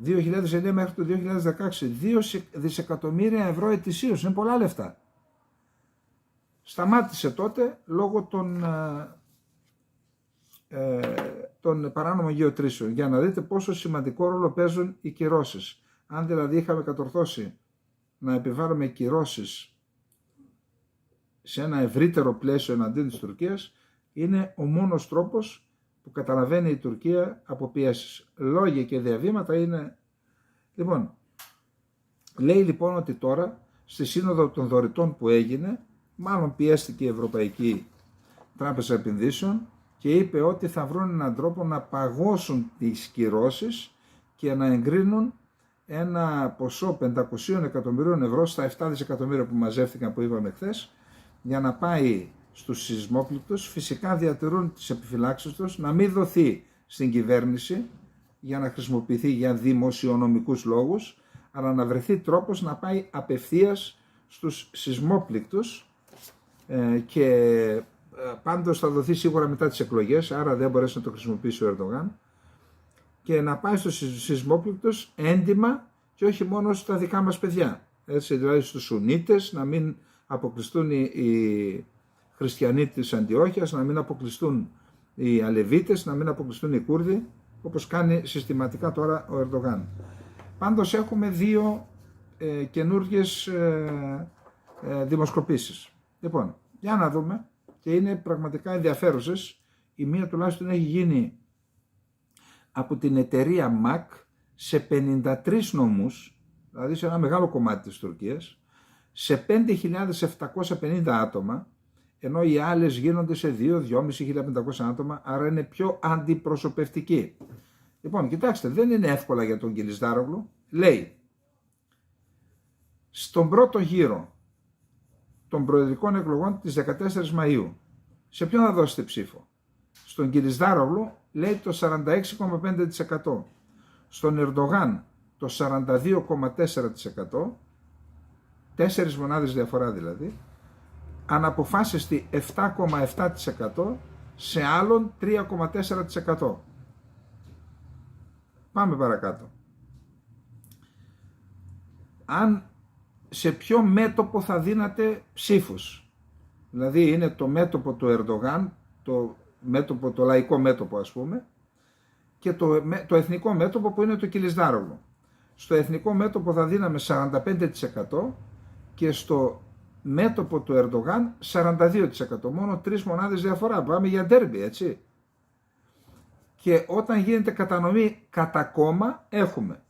2009 μέχρι το 2016, 2 δισεκατομμύρια ευρώ ετησίως, είναι πολλά λεφτά. Σταμάτησε τότε λόγω των παράνομων γεωτρήσεων, για να δείτε πόσο σημαντικό ρόλο παίζουν οι κυρώσεις. Αν δηλαδή είχαμε κατορθώσει να επιβάλλουμε κυρώσεις σε ένα ευρύτερο πλαίσιο εναντίον της Τουρκίας, είναι ο μόνος τρόπος που καταλαβαίνει η Τουρκία από πιέσεις. Λόγια και διαβήματα είναι... Λοιπόν, λέει λοιπόν ότι τώρα στη Σύνοδο των Δωρητών που έγινε, μάλλον πιέστηκε η Ευρωπαϊκή Τράπεζα Επενδύσεων και είπε ότι θα βρουν έναν τρόπο να παγώσουν τις κυρώσεις και να εγκρίνουν ένα ποσό 500 εκατομμυρίων ευρώ στα 7 δισεκατομμύρια που μαζεύτηκαν, που είπαμε χθες, για να πάει στους σεισμόπληκτους. Φυσικά διατηρούν τις επιφυλάξεις τους να μην δοθεί στην κυβέρνηση για να χρησιμοποιηθεί για δημοσιονομικούς λόγους, αλλά να βρεθεί τρόπος να πάει απευθείας στους σεισμόπληκτους και πάντως θα δοθεί σίγουρα μετά τις εκλογές, άρα δεν μπορέσει να το χρησιμοποιήσει ο Ερντογάν, και να πάει στους σεισμόπληκτους έντιμα και όχι μόνο στα δικά μας παιδιά. Έτσι, δηλαδή στους Σουνίτες, να μην αποκλειστούν οι χριστιανοί της Αντιόχειας, να μην αποκλειστούν οι Αλεβίτες, να μην αποκλειστούν οι Κούρδοι, όπως κάνει συστηματικά τώρα ο Ερντογάν. Πάντως έχουμε δύο καινούργιες δημοσκοπήσεις. Λοιπόν, για να δούμε, και είναι πραγματικά ενδιαφέρουσες. Η μία τουλάχιστον έχει γίνει από την εταιρεία MAC σε 53 νομούς, δηλαδή σε ένα μεγάλο κομμάτι της Τουρκίας, σε 5.750 άτομα, ενώ οι άλλες γίνονται σε 2.500 άτομα, άρα είναι πιο αντιπροσωπευτική. Λοιπόν, κοιτάξτε, δεν είναι εύκολα για τον Κιλισδάρογλου. Λέει, στον πρώτο γύρο των προεδρικών εκλογών της 14 Μαΐου, σε ποιον θα δώσετε ψήφο? Στον Κιλισδάρογλου λέει το 46,5%, στον Ερντογάν το 42,4%, 4 μονάδες διαφορά δηλαδή, αναποφάσιστη 7,7%, σε άλλον 3,4%. Πάμε παρακάτω. Σε ποιο μέτωπο θα δίνατε ψήφους? Δηλαδή είναι το μέτωπο του Ερντογάν, το λαϊκό μέτωπο ας πούμε, και το εθνικό μέτωπο που είναι το Κιλισδάρογλου. Στο εθνικό μέτωπο θα δίναμε 45% και στο μέτωπο του Ερντογάν 42%. Μόνο 3 μονάδες διαφορά. Πάμε για ντέρμπι, έτσι. Και όταν γίνεται κατανομή κατά κόμμα, έχουμε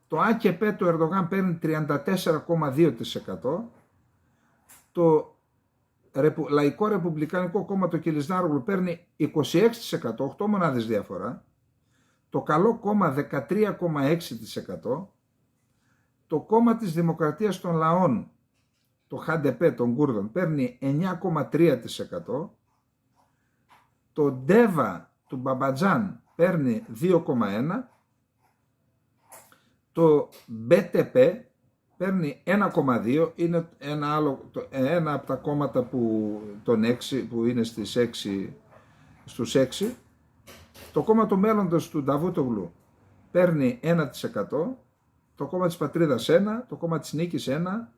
το ΑΚΠ του Ερντογάν παίρνει 34,2%, το Λαϊκό Ρεπουμπλικανικό Κόμμα του Κιλισδάρογλου παίρνει 26%, 8 μονάδες διαφορά, το Καλό Κόμμα 13,6%, το Κόμμα της Δημοκρατίας των Λαών, το ΧΑΝΤΕΠΕ των Κούρδων, παίρνει 9,3%, το ΝΤΕΒΑ του Μπαμπατζάν παίρνει 2,1%, το ΜΠΕΤΕΠΕ παίρνει 1,2%, είναι ένα από τα κόμματα που είναι στους 6. Το κόμμα του μέλλοντος του Νταβούτογλου παίρνει 1%, το κόμμα της Πατρίδας 1%, το κόμμα της Νίκης 1%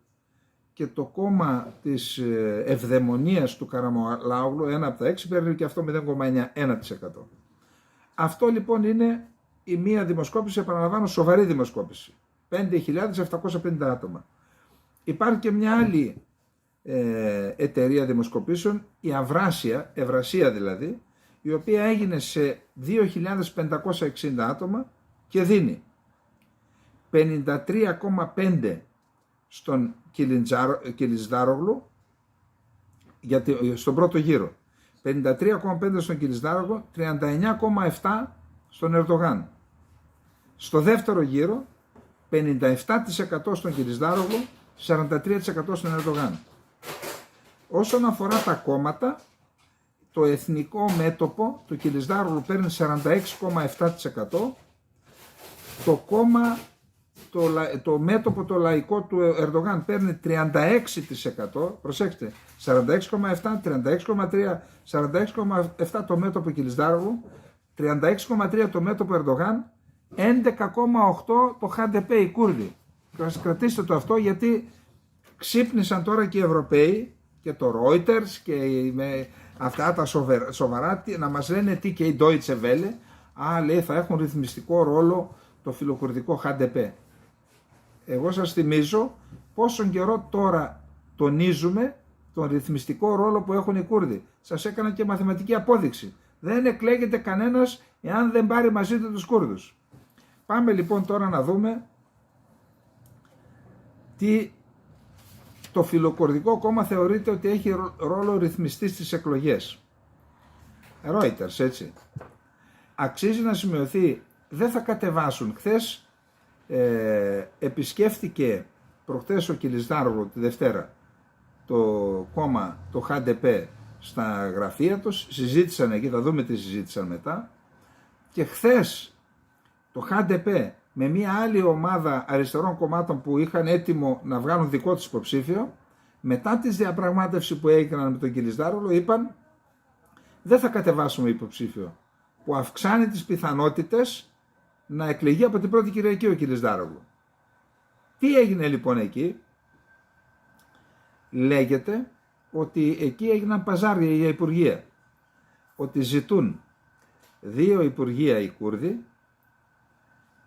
και το κόμμα της Ευδαιμονίας του Καραμαλάογλου, 1 από τα 6, παίρνει και αυτό 0,1%. Αυτό λοιπόν είναι η μία δημοσκόπηση, επαναλαμβάνω, σοβαρή δημοσκόπηση. 5.750 άτομα. Υπάρχει και μια άλλη εταιρεία δημοσκοπήσεων, η Ευρασία δηλαδή, η οποία έγινε σε 2.560 άτομα και δίνει 53,5 στον Κιλιτζάρογλου στον πρώτο γύρο, 53,5 στον Κιλιτζάρογλου, 39,7 στον Ερντογάν. Στο δεύτερο γύρο 57% στον Κιλιτζάρογλου, 43% στον Ερντογάν. Όσον αφορά τα κόμματα, το εθνικό μέτωπο του Κιλιτζάρογλου παίρνει 46,7%, το κόμμα, το μέτωπο το λαϊκό του Ερντογάν παίρνει 36%, προσέξτε, 46,7, 36,3, 46,7 το μέτωπο Κιλιτζάρογλου, 36,3 το μέτωπο Ερντογάν, 11,8 το ΧΑΝΤΕΠΕ οι Κούρδοι. Κρατήστε το αυτό, γιατί ξύπνησαν τώρα και οι Ευρωπαίοι και το Reuters και με αυτά τα σοβαρά να μας λένε τι, και η Deutsche Welle, λέει θα έχουν ρυθμιστικό ρόλο το φιλοκουρδικό ΧΑΝΤΕΠΕ. Εγώ σας θυμίζω πόσον καιρό τώρα τονίζουμε τον ρυθμιστικό ρόλο που έχουν οι Κούρδοι. Σας έκανα και μαθηματική απόδειξη. Δεν εκλέγεται κανένας εάν δεν πάρει μαζί του τους Κούρδους. Πάμε λοιπόν τώρα να δούμε τι το φιλοκουρδικό κόμμα θεωρείται ότι έχει ρόλο ρυθμιστή στις εκλογές. Reuters, έτσι. Αξίζει να σημειωθεί, δεν θα κατεβάσουν. Χθες επισκέφτηκε προχθές ο Κιλιτζάρογλου τη Δευτέρα το κόμμα, το ΧΑΝΤΕΠΕ, στα γραφεία τους, συζήτησαν εκεί, θα δούμε τι συζήτησαν μετά, και χθες το ΧΑΝΤΕΠΕ με μια άλλη ομάδα αριστερών κομμάτων που είχαν έτοιμο να βγάλουν δικό τους υποψήφιο, μετά τις διαπραγμάτευση που έγιναν με τον Κιλιτζάρογλου, είπαν δεν θα κατεβάσουμε υποψήφιο, που αυξάνει τις πιθανότητες να εκλεγεί από την πρώτη Κυριακή ο Κιλιτζάρογλου. Τι έγινε λοιπόν εκεί? Λέγεται ότι εκεί έγιναν παζάρια για υπουργεία, ότι ζητούν 2 υπουργεία οι Κούρδοι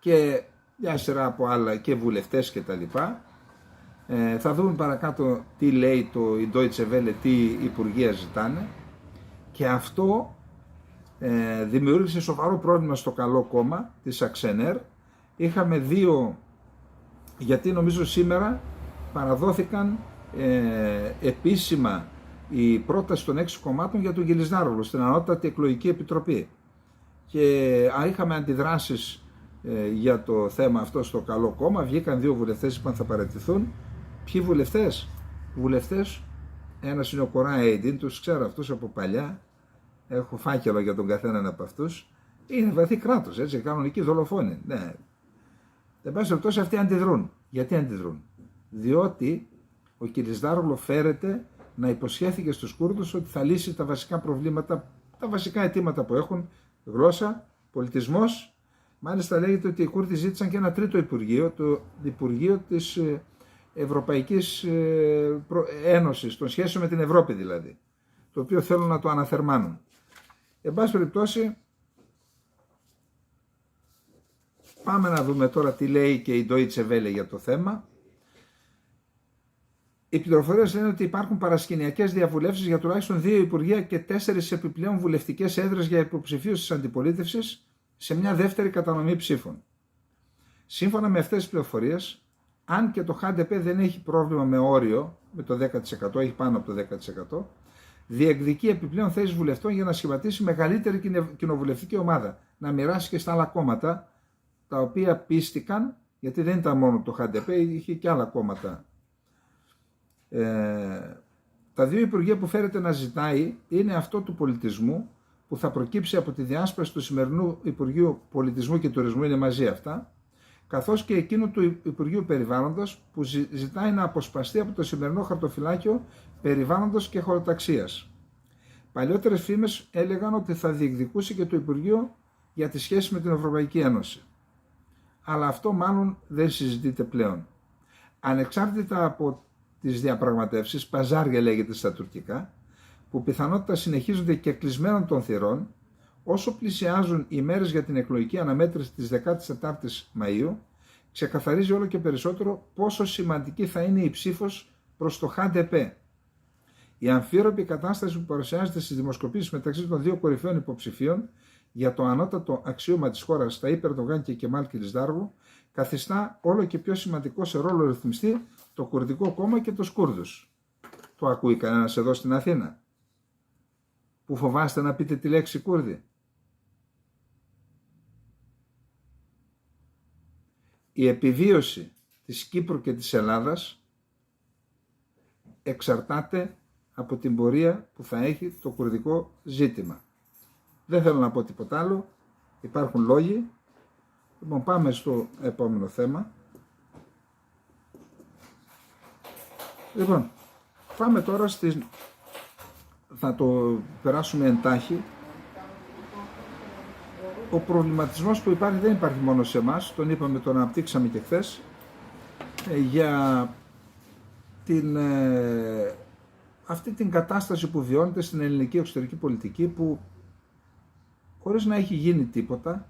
και μια σειρά από άλλα και βουλευτές και τα λοιπά. Θα δούμε παρακάτω τι λέει η Deutsche Welle, τι υπουργεία ζητάνε, και αυτό δημιούργησε σοβαρό πρόβλημα στο Καλό Κόμμα της Αξενέρ. Είχαμε 2, γιατί νομίζω σήμερα παραδόθηκαν επίσημα η πρόταση των 6 κομμάτων για τον Κιλιτζάρογλου στην Ανώτατη Εκλογική Επιτροπή, και είχαμε αντιδράσεις για το θέμα αυτό στο Καλό Κόμμα. Βγήκαν 2 βουλευτές, είπαν θα παραιτηθούν. Ποιοι βουλευτές? Βουλευτές, ένας είναι ο Κορά Έιντιν, τους ξέρω αυτούς από παλιά, έχω φάκελο για τον καθέναν από αυτούς, είναι βαθύ κράτος, έτσι, κανονικοί δολοφόνοι. Ναι. Εν πάση περιπτώσει αυτοί αντιδρούν. Γιατί αντιδρούν? Διότι ο Κιλιτζάρογλου φέρεται να υποσχέθηκε στους Κούρδους ότι θα λύσει τα βασικά προβλήματα, τα βασικά αιτήματα που έχουν, γλώσσα, πολιτισμός. Μάλιστα λέγεται ότι οι Κούρδοι ζήτησαν και ένα 3ο Υπουργείο, το Υπουργείο της Ευρωπαϊκής Ένωσης, των σχέσεων με την Ευρώπη δηλαδή, το οποίο θέλουν να το αναθερμάνουν. Εν πάση περιπτώσει, πάμε να δούμε τώρα τι λέει και η Deutsche Welle για το θέμα. Οι πληροφορίες λένε ότι υπάρχουν παρασκηνιακές διαβουλεύσεις για τουλάχιστον 2 υπουργεία και 4 επιπλέον βουλευτικές έδρες για υποψηφίους της αντιπολίτευσης σε μια δεύτερη κατανομή ψήφων. Σύμφωνα με αυτές τις πληροφορίες, αν και το ΧΑΝΤΕΠΕ δεν έχει πρόβλημα με όριο, με το 10%, έχει πάνω από το 10%, διεκδικεί επιπλέον θέσεις βουλευτών για να σχηματίσει μεγαλύτερη κοινοβουλευτική ομάδα. Να μοιράσει και στα άλλα κόμματα, τα οποία πίστηκαν, γιατί δεν ήταν μόνο το ΧΑΝΤΕΠΕ, είχε και άλλα κόμματα. Τα δύο υπουργεία που φέρεται να ζητάει είναι αυτό του πολιτισμού, που θα προκύψει από τη διάσπαση του σημερινού Υπουργείου Πολιτισμού και Τουρισμού, είναι μαζί αυτά, καθώς και εκείνου του Υπουργείου Περιβάλλοντος, που ζητάει να αποσπαστεί από το σημερινό χαρτοφυλάκιο Περιβάλλοντος και Χωροταξίας. Παλιότερες φήμες έλεγαν ότι θα διεκδικούσε και το Υπουργείο για τις σχέσεις με την Ευρωπαϊκή Ένωση. Αλλά αυτό μάλλον δεν συζητείται πλέον. Ανεξάρτητα από τις διαπραγματεύσεις, παζάρια λέγεται στα τουρκικά, που πιθανότητα συνεχίζονται και κλεισμένων των θυρών, όσο πλησιάζουν οι μέρες για την εκλογική αναμέτρηση της 14ης Μαΐου, ξεκαθαρίζει όλο και περισσότερο πόσο σημαντική θα είναι η ψήφος προς το ΧΑΝΤΕΠΕ. Η αμφίροπη κατάσταση που παρουσιάζεται στις δημοσκοπήσεις μεταξύ των δύο κορυφαίων υποψηφίων για το ανώτατο αξίωμα της χώρας, Ταΐπ Ερντογάν και Κεμάλ Κιλισδάργου, καθιστά όλο και πιο σημαντικό σε ρόλο ρυθμιστή το Κουρδικό κόμμα και τους Κούρδους. Το ακούει κανένας εδώ στην Αθήνα, που φοβάστε να πείτε τη λέξη Κούρδοι? Η επιβίωση της Κύπρου και της Ελλάδας εξαρτάται από την πορεία που θα έχει το κουρδικό ζήτημα. Δεν θέλω να πω τίποτα άλλο, υπάρχουν λόγοι. Λοιπόν, πάμε στο επόμενο θέμα. Λοιπόν, πάμε τώρα θα το περάσουμε εντάχει. Ο προβληματισμός που υπάρχει δεν υπάρχει μόνο σε εμάς, τον είπαμε, τον αναπτύξαμε και χθες, για αυτή την κατάσταση που βιώνεται στην ελληνική εξωτερική πολιτική, που χωρίς να έχει γίνει τίποτα,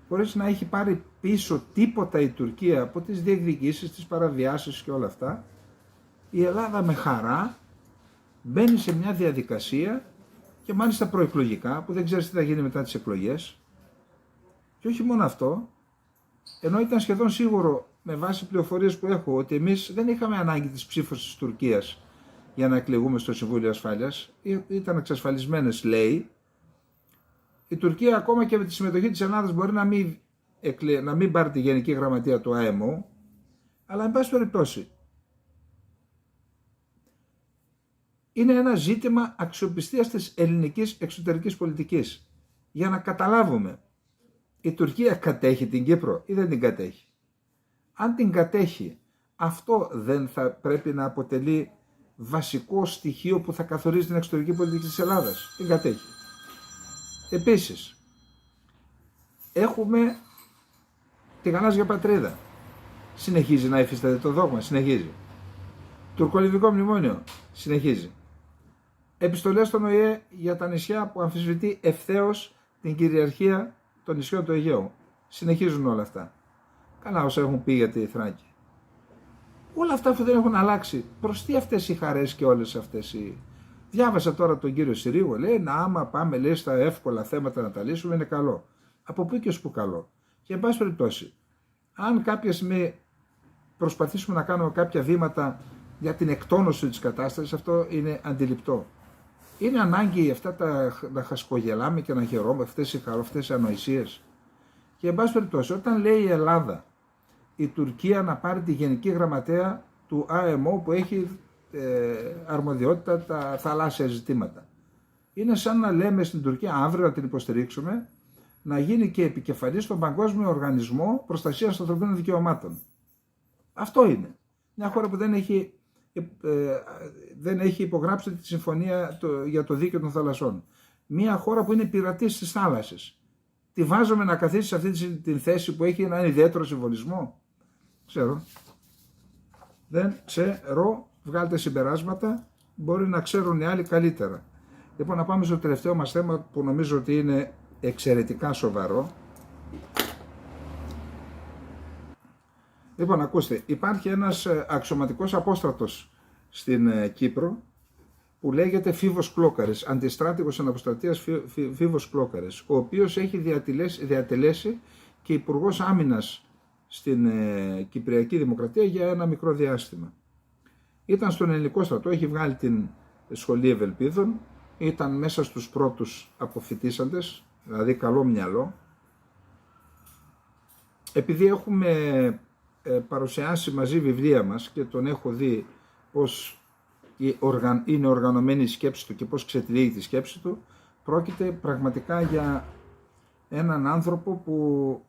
χωρίς να έχει πάρει πίσω τίποτα η Τουρκία από τις διεκδικήσεις, τις παραβιάσεις και όλα αυτά, η Ελλάδα με χαρά μπαίνει σε μια διαδικασία, και μάλιστα προεκλογικά, που δεν ξέρεις τι θα γίνει μετά τις εκλογές. Και όχι μόνο αυτό, ενώ ήταν σχεδόν σίγουρο με βάση πληροφορίες που έχω ότι εμείς δεν είχαμε ανάγκη της ψήφου της Τουρκίας για να εκλεγούμε στο Συμβούλιο Ασφάλειας, ήταν εξασφαλισμένες, λέει. Η Τουρκία ακόμα και με τη συμμετοχή της Ελλάδας μπορεί να μην πάρει τη Γενική Γραμματεία του ΑΕΜΟ, αλλά εν πάση περιπτώσει είναι ένα ζήτημα αξιοπιστίας της ελληνικής εξωτερικής πολιτικής. Για να καταλάβουμε, η Τουρκία κατέχει την Κύπρο ή δεν την κατέχει? Αν την κατέχει, αυτό δεν θα πρέπει να αποτελεί βασικό στοιχείο που θα καθορίζει την εξωτερική πολιτική της Ελλάδας? Την κατέχει. Επίσης, έχουμε τη γαλάζια πατρίδα. Συνεχίζει να υφίσταται το δόγμα, συνεχίζει. Τουρκολιβικό μνημόνιο, συνεχίζει. Επιστολές στον ΟΗΕ για τα νησιά που αμφισβητεί ευθέως την κυριαρχία των νησιών του Αιγαίου. Συνεχίζουν όλα αυτά. Καλά όσα έχουν πει για τη Θράκη. Όλα αυτά που δεν έχουν αλλάξει. Προς τι αυτές οι χαρές και όλες αυτές οι... Διάβασα τώρα τον κύριο Συρίγο, λέει, άμα πάμε, λέει, στα εύκολα θέματα να τα λύσουμε, είναι καλό. Από πού και ως πού καλό? Και εν πάση περιπτώσει, αν κάποια στιγμή προσπαθήσουμε να κάνουμε κάποια βήματα για την εκτόνωση της κατάστασης, αυτό είναι αντιληπτό. Είναι ανάγκη αυτά να χασκογελάμε και να χαιρόμαστε αυτές οι ανοησίες? Και εν πάση περιπτώσει, όταν λέει η Ελλάδα, η Τουρκία να πάρει τη Γενική Γραμματέα του ΑΕΜΟ που έχει αρμοδιότητα τα θαλάσσια ζητήματα, είναι σαν να λέμε στην Τουρκία αύριο να την υποστηρίξουμε να γίνει και επικεφαλής στον Παγκόσμιο Οργανισμό Προστασίας των Ανθρωπίνων Δικαιωμάτων. Αυτό είναι. Μια χώρα που δεν έχει υπογράψει τη συμφωνία για το δίκαιο των θαλασσών. Μια χώρα που είναι πειρατής της θάλασσης. Τη βάζουμε να καθίσει σε αυτή την θέση που έχει έναν ιδιαίτερο συμβολισμό? Ξέρω. Δεν ξέρω. Βγάλτε συμπεράσματα. Μπορεί να ξέρουν οι άλλοι καλύτερα. Λοιπόν, να πάμε στο τελευταίο μας θέμα που νομίζω ότι είναι εξαιρετικά σοβαρό. Λοιπόν, ακούστε, υπάρχει ένας αξιωματικός απόστρατος στην Κύπρο που λέγεται Φίβος Κλόκαρης, αντιστράτηγος αναποστρατείας Φίβος Κλόκαρης, ο οποίος έχει διατελέσει και υπουργός άμυνας στην Κυπριακή Δημοκρατία για ένα μικρό διάστημα. Ήταν στον ελληνικό στρατό, έχει βγάλει την σχολή Ευελπίδων, ήταν μέσα στους πρώτους αποφοιτήσαντες, δηλαδή καλό μυαλό. Επειδή έχουμε παρουσιάσει μαζί βιβλία μας και τον έχω δει πώς είναι οργανωμένη η σκέψη του και πώς ξετυλίγει τη σκέψη του, πρόκειται πραγματικά για έναν άνθρωπο που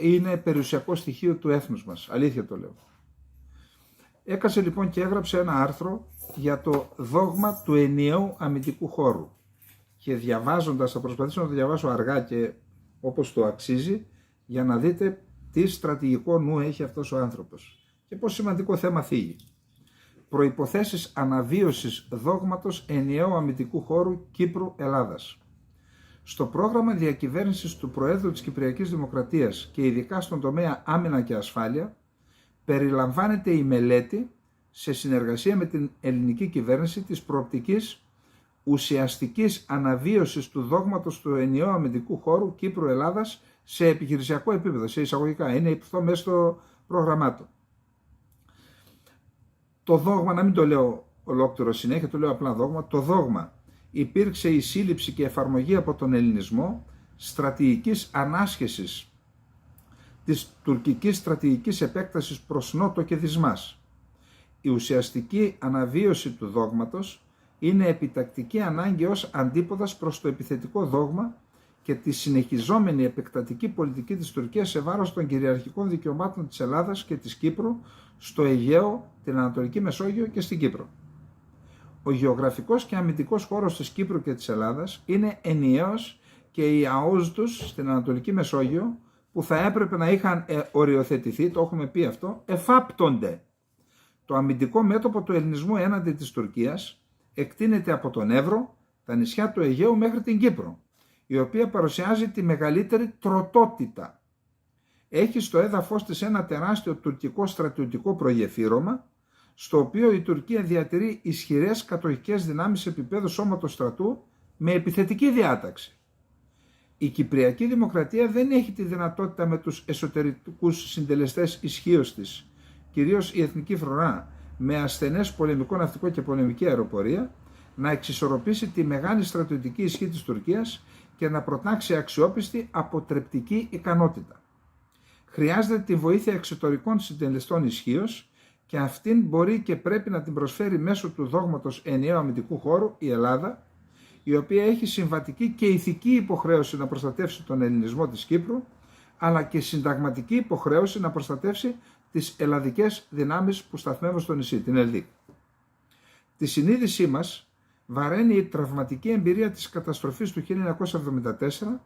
είναι περιουσιακό στοιχείο του έθνους μας, αλήθεια το λέω. Έκασε λοιπόν και έγραψε ένα άρθρο για το δόγμα του ενιαίου αμυντικού χώρου και διαβάζοντας, θα προσπαθήσω να το διαβάσω αργά και όπως το αξίζει, για να δείτε τι στρατηγικό νου έχει αυτός ο άνθρωπος και πόσο σημαντικό θέμα θίγει. Προϋποθέσεις αναβίωσης δόγματος ενιαίου αμυντικού χώρου Κύπρου-Ελλάδας. Στο πρόγραμμα διακυβέρνησης του Προέδρου της Κυπριακής Δημοκρατίας και ειδικά στον τομέα άμυνα και ασφάλεια, περιλαμβάνεται η μελέτη σε συνεργασία με την ελληνική κυβέρνηση της προοπτικής ουσιαστικής αναβίωσης του δόγματος του ενιαίου αμυντικού χώρου Κύπρου-Ελλάδας σε επιχειρησιακό επίπεδο, σε εισαγωγικά. Είναι αυτό μέσα στο πρόγραμμά του. Το δόγμα, να μην το λέω ολόκληρο συνέχεια, το λέω απλά δόγμα. Το δόγμα υπήρξε η σύλληψη και εφαρμογή από τον ελληνισμό στρατηγικής ανάσχεσης της τουρκικής στρατηγικής επέκτασης προς νότο και δυσμάς. Η ουσιαστική αναβίωση του δόγματος είναι επιτακτική ανάγκη ως αντίποδας προς το επιθετικό δόγμα και τη συνεχιζόμενη επεκτατική πολιτική της Τουρκίας σε βάρος των κυριαρχικών δικαιωμάτων της Ελλάδας και της Κύπρου στο Αιγαίο, την Ανατολική Μεσόγειο και στην Κύπρο. Ο γεωγραφικός και αμυντικός χώρος της Κύπρου και της Ελλάδας είναι ενιαίος και οι ΑΟΣ τους στην Ανατολική Μεσόγειο, που θα έπρεπε να είχαν οριοθετηθεί, το έχουμε πει αυτό, εφάπτονται. Το αμυντικό μέτωπο του ελληνισμού έναντι της Τουρκίας εκτείνεται από τον Εύρο, τα νησιά του Αιγαίου μέχρι την Κύπρο, η οποία παρουσιάζει τη μεγαλύτερη τροτότητα. Έχει στο έδαφος της ένα τεράστιο τουρκικό στρατιωτικό προγεφύρωμα, στο οποίο η Τουρκία διατηρεί ισχυρές κατοχικές δυνάμεις επίπεδου σώματος στρατού με επιθετική διάταξη. Η Κυπριακή Δημοκρατία δεν έχει τη δυνατότητα με τους εσωτερικούς συντελεστές ισχύως της, κυρίως η Εθνική Φρουρά, με ασθενές πολεμικό ναυτικό και πολεμική αεροπορία, να εξισορροπήσει τη μεγάλη στρατιωτική ισχύ της Τουρκίας και να προτάξει αξιόπιστη αποτρεπτική ικανότητα. Χρειάζεται τη βοήθεια εξωτερικών συντελεστών ισχύως και αυτήν μπορεί και πρέπει να την προσφέρει μέσω του δόγματος ενιαίου αμυντικού χώρου η Ελλάδα, η οποία έχει συμβατική και ηθική υποχρέωση να προστατεύσει τον ελληνισμό της Κύπρου, αλλά και συνταγματική υποχρέωση να προστατεύσει τις ελλαδικές δυνάμεις που σταθμεύουν στο νησί, την ΕΛΔΙΚ. Τη συνείδησή μας βαραίνει η τραυματική εμπειρία της καταστροφής του 1974,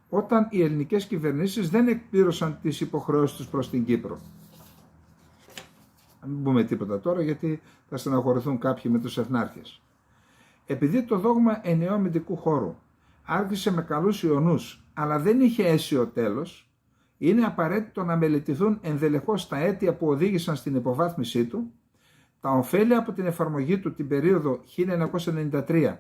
όταν οι ελληνικές κυβερνήσεις δεν εκπλήρωσαν τις υποχρεώσεις τους προς την Κύπρο. Να μην πούμε τίποτα τώρα, γιατί θα στεναχωρηθούν κάποιοι με τους εθνάρχες. Επειδή το δόγμα ενιαίου αμυντικού χώρου άρχισε με καλούς ιονούς, αλλά δεν είχε αίσιο τέλος, είναι απαραίτητο να μελετηθούν ενδελεχώς τα αίτια που οδήγησαν στην υποβάθμισή του, τα ωφέλη από την εφαρμογή του την περίοδο 1993-2000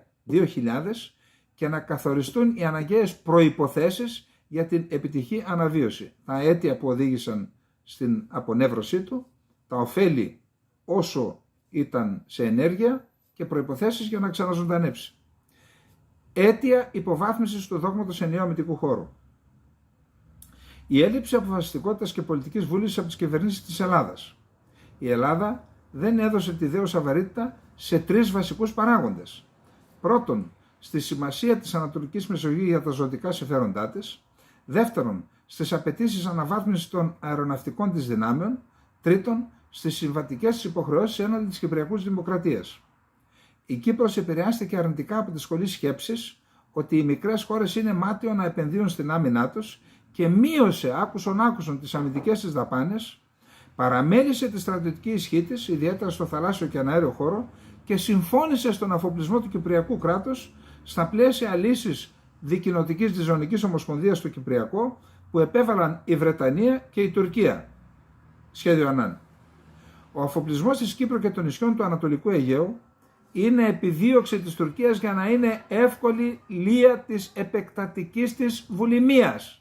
και να καθοριστούν οι αναγκαίες προϋποθέσεις για την επιτυχή αναβίωση. Τα αίτια που οδήγησαν στην απονεύρωσή του, τα ωφέλη όσο ήταν σε ενέργεια και προϋποθέσεις για να ξαναζωντανέψει. Αίτια υποβάθμισης του δόγματος ενιαίου αμυντικού χώρου. Η έλλειψη αποφασιστικότητας και πολιτικής βούλησης από τις κυβερνήσεις της Ελλάδας. Η Ελλάδα δεν έδωσε τη δέουσα βαρύτητα σε τρεις βασικούς παράγοντες. Πρώτον, στη σημασία της Ανατολικής Μεσογείου για τα ζωτικά συμφέροντά της. Δεύτερον, στις απαιτήσεις αναβάθμισης των αεροναυτικών της δυνάμεων. Τρίτον, στις συμβατικές υποχρεώσεις έναντι της Κυπριακής Δημοκρατίας. Η Κύπρος επηρεάστηκε αρνητικά από τη σχολή σκέψης ότι οι μικρές χώρες είναι μάταιο να επενδύουν στην άμυνά τους και μείωσε άκουσον τις αμυντικές της δαπάνες, παραμέλησε τη στρατιωτική ισχύ της, ιδιαίτερα στο θαλάσσιο και αναέριο χώρο, και συμφώνησε στον αφοπλισμό του Κυπριακού κράτους στα πλαίσια λύσης δικοινοτικής διζωνικής ομοσπονδίας στο Κυπριακό που επέβαλαν η Βρετανία και η Τουρκία. Σχέδιο Ανάν. Ο αφοπλισμός της Κύπρου και των νησιών του Ανατολικού Αιγαίου είναι επιδίωξη της Τουρκίας για να είναι εύκολη λία της επεκτατικής της βουλημίας.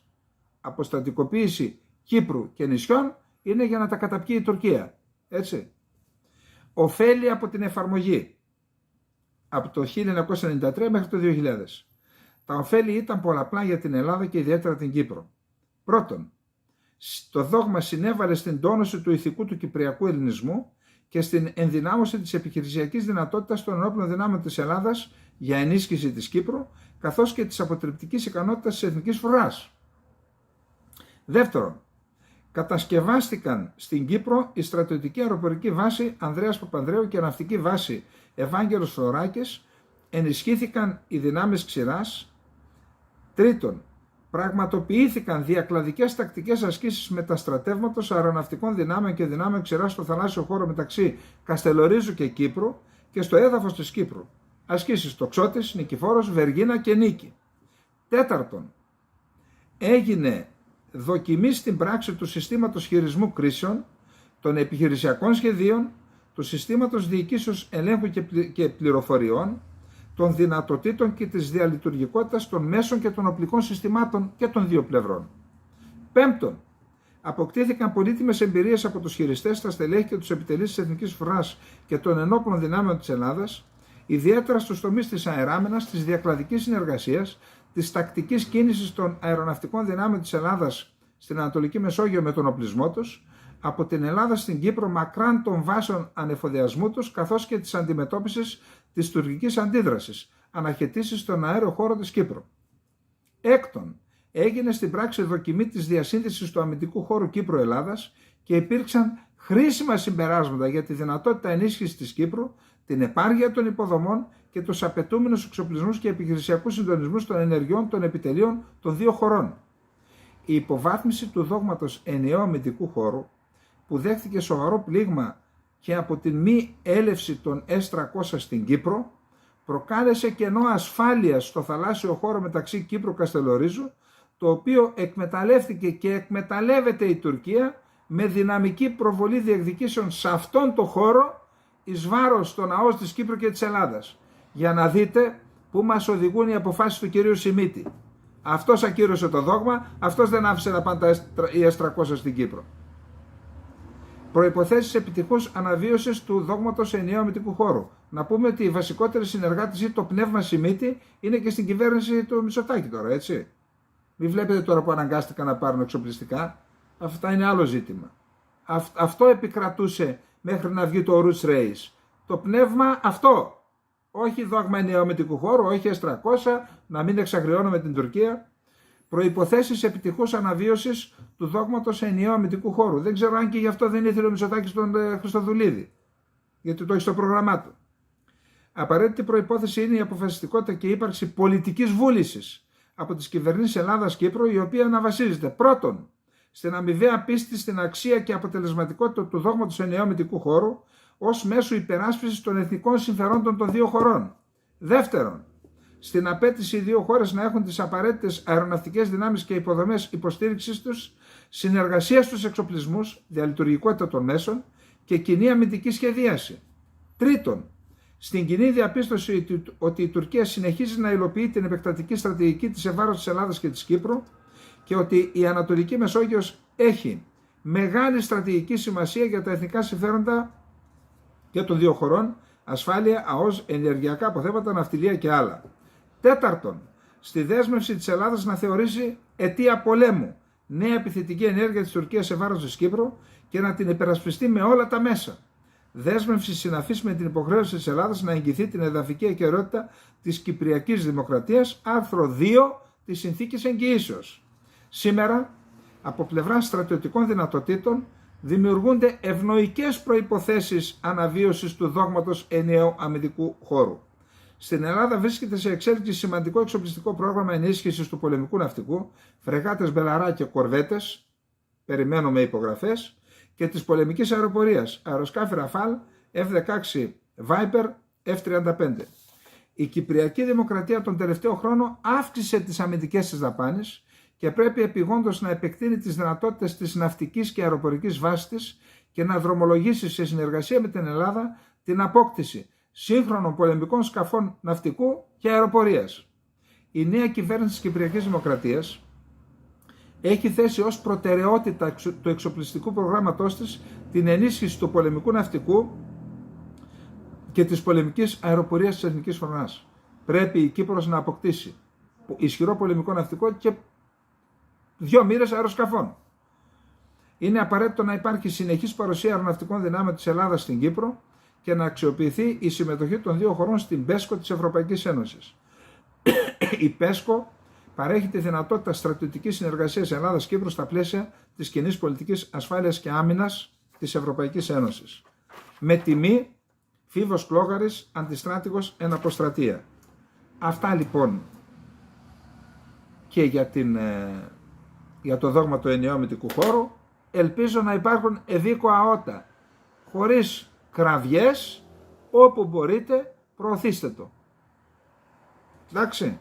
Αποστατικοποίηση Κύπρου και νησιών είναι για να τα καταπιεί η Τουρκία. Έτσι. ωφέλη από την εφαρμογή από το 1993 μέχρι το 2000. Τα ωφέλη ήταν πολλαπλά για την Ελλάδα και ιδιαίτερα την Κύπρο. Πρώτον, το δόγμα συνέβαλε στην τόνωση του ηθικού του κυπριακού ελληνισμού και στην ενδυνάμωση της επιχειρησιακής δυνατότητας των ενόπλων δυνάμεων της Ελλάδας για ενίσχυση της Κύπρου, καθώς και της αποτρεπτικής ικανότητας της εθνικής φρουράς. Δεύτερον, κατασκευάστηκαν στην Κύπρο η στρατιωτική αεροπορική βάση Ανδρέας Παπανδρέου και η ναυτική βάση Ευάγγελος Φλωράκης, ενισχύθηκαν οι δυνάμεις ξηράς. Τρίτον, πραγματοποιήθηκαν διακλαδικές τακτικές ασκήσεις μεταστρατεύματος αεροναυτικών δυνάμεων και δυνάμεων ξηράς στο θαλάσσιο χώρο μεταξύ Καστελορίζου και Κύπρου και στο έδαφος της Κύπρου. Ασκήσεις Τοξότης, Νικηφόρος, Βεργίνα και Νίκη. Τέταρτον, έγινε δοκιμή στην πράξη του συστήματος χειρισμού κρίσεων, των επιχειρησιακών σχεδίων, του συστήματος διοικήσεως ελέγχου και πληροφοριών, των δυνατοτήτων και της διαλειτουργικότητας των μέσων και των οπλικών συστημάτων και των δύο πλευρών. Πέμπτον, αποκτήθηκαν πολύτιμες εμπειρίες από τους χειριστές, τα στελέχη και τους επιτελείς της Εθνικής Φρουράς και των ενόπλων δυνάμεων της Ελλάδας, ιδιαίτερα στους τομείς της αεράμενας, της διακλαδικής συνεργασίας, της τακτικής κίνησης των αεροναυτικών δυνάμεων της Ελλάδας στην Ανατολική Μεσόγειο με τον οπλισμό τους, από την Ελλάδα στην Κύπρο μακράν των βάσεων ανεφοδιασμού τους, καθώς και της αντιμετώπισης της τουρκικής αντίδρασης, αναχαιτήσεις στον αέριο χώρο της Κύπρου. Έκτον, έγινε στην πράξη δοκιμή της διασύνδεσης του αμυντικού χώρου Κύπρου-Ελλάδας και υπήρξαν χρήσιμα συμπεράσματα για τη δυνατότητα ενίσχυσης της Κύπρου, την επάρκεια των υποδομών και τους απαιτούμενους εξοπλισμούς και επιχειρησιακούς συντονισμούς των ενεργειών των επιτελείων των δύο χωρών. Η υποβάθμιση του δόγματος ενιαίου αμυντικού χώρου, που δέχθηκε σοβαρό πλήγμα και από την μη έλευση των S-300 στην Κύπρο, προκάλεσε κενό ασφάλειας στο θαλάσσιο χώρο μεταξύ Κύπρου Καστελορίζου, το οποίο εκμεταλλεύτηκε και εκμεταλλεύεται η Τουρκία με δυναμική προβολή διεκδικήσεων σε αυτόν τον χώρο εις βάρος των ΑΟΣ της Κύπρου και της Ελλάδας. Για να δείτε πού μας οδηγούν οι αποφάσεις του κυρίου Σιμίτη. Αυτός ακύρωσε το δόγμα, αυτός δεν άφησε να πάνε οι S-300 στην Κύπρο. Προϋποθέσεις επιτυχούς αναβίωσης του δόγματος ενιαίου αμυντικού χώρου. Να πούμε ότι οι βασικότεροι συνεργάτες ή το πνεύμα Σιμίτη είναι και στην κυβέρνηση του Μητσοτάκη τώρα, έτσι. Μην βλέπετε τώρα που αναγκάστηκαν να πάρουν εξοπλιστικά. Αυτά είναι άλλο ζήτημα. Αυτό επικρατούσε μέχρι να βγει το Roots Race. Το πνεύμα αυτό. Όχι δόγμα ενιαίου αμυντικού χώρου, όχι S-300, να μην εξαγριώνουμε την Τουρκία. Προϋποθέσεις επιτυχούς αναβίωσης του δόγματος ενιαίου αμυντικού χώρου. Δεν ξέρω αν και γι' αυτό δεν ήθελε ο Μητσοτάκης τον Χριστοδουλίδη, γιατί το έχει στο πρόγραμμά του. Απαραίτητη προϋπόθεση είναι η αποφασιστικότητα και η ύπαρξη πολιτικής βούλησης από τις κυβερνήσεις Ελλάδας-Κύπρου, η οποία να βασίζεται πρώτον στην αμοιβαία πίστη στην αξία και αποτελεσματικότητα του δόγματος ενιαίου αμυντικού χώρου ως μέσο υπεράσπισης των εθνικών συμφερόντων των δύο χωρών. Δεύτερον, στην απέτηση οι δύο χώρες να έχουν τις απαραίτητες αεροναυτικές δυνάμεις και υποδομές υποστήριξης τους, συνεργασία στους εξοπλισμούς, διαλειτουργικότητα των μέσων και κοινή αμυντική σχεδίαση. Τρίτον, στην κοινή διαπίστωση ότι η Τουρκία συνεχίζει να υλοποιεί την επεκτατική στρατηγική της ευάρωσης της Ελλάδας και της Κύπρου και ότι η Ανατολική Μεσόγειος έχει μεγάλη στρατηγική σημασία για τα εθνικά συμφέροντα και των δύο χωρών, ασφάλεια, ΑΟΣ, ενεργειακά αποθέματα, ναυτιλία και άλλα. Τέταρτον, στη δέσμευση της Ελλάδας να θεωρήσει αιτία πολέμου νέα επιθετική ενέργεια της Τουρκίας σε βάρος της Κύπρου και να την υπερασπιστεί με όλα τα μέσα. Δέσμευση συναφής με την υποχρέωση της Ελλάδας να εγγυηθεί την εδαφική ακεραιότητα της Κυπριακής Δημοκρατίας, άρθρο 2 της Συνθήκης Εγγυήσεως. Σήμερα, από πλευρά στρατιωτικών δυνατοτήτων, δημιουργούνται ευνοϊκές προϋποθέσεις αναβίωσης του δόγματος ενιαίου αμυντικού χώρου. Στην Ελλάδα βρίσκεται σε εξέλιξη σημαντικό εξοπλιστικό πρόγραμμα ενίσχυσης του πολεμικού ναυτικού, φρεγάτες Μπελαρά και κορβέτες, περιμένουμε υπογραφές, και της πολεμικής αεροπορίας, αεροσκάφη Ραφάλ, F-16 Viper, F-35. Η Κυπριακή Δημοκρατία τον τελευταίο χρόνο αύξησε τις αμυντικές της δαπάνες και πρέπει επειγόντως να επεκτείνει τις δυνατότητες της ναυτικής και αεροπορικής βάσης της και να δρομολογήσει σε συνεργασία με την Ελλάδα την απόκτηση σύγχρονων πολεμικών σκαφών ναυτικού και αεροπορίας. Η νέα κυβέρνηση της Κυπριακής Δημοκρατίας έχει θέσει ως προτεραιότητα του εξοπλιστικού προγράμματός της την ενίσχυση του πολεμικού ναυτικού και της πολεμικής αεροπορίας της Εθνικής Φρονάς. Πρέπει η Κύπρος να αποκτήσει ισχυρό πολεμικό ναυτικό και 2 μοίρες αεροσκαφών. Είναι απαραίτητο να υπάρχει συνεχής παρουσία αεροναυτικών δυνάμεων της Ελλάδας στην Κύπρο και να αξιοποιηθεί η συμμετοχή των 2 χωρών στην ΠΕΣΚΟ της Ευρωπαϊκής Ένωσης. Η ΠΕΣΚΟ παρέχει τη δυνατότητα στρατιωτικής συνεργασίας Ελλάδας-Κύπρου στα πλαίσια της κοινής πολιτικής ασφάλειας και άμυνας της Ευρωπαϊκής Ένωσης. Με τιμή Φίβος Κλόγαρης, αντιστράτηγος εν αποστρατεία. Αυτά λοιπόν και για το δόγμα του ενιαίου αμυντικού χώρου. Ελπίζω να υπάρχουν ευήκοα ότα, χωρίς κραυγές, όπου μπορείτε προωθήστε το. Εντάξει,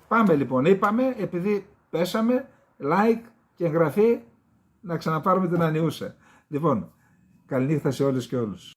πάμε λοιπόν, είπαμε, επειδή πέσαμε, like και εγγραφή, να ξαναπάρουμε την ανιούσα. Λοιπόν, καληνύχτα σε όλες και όλους.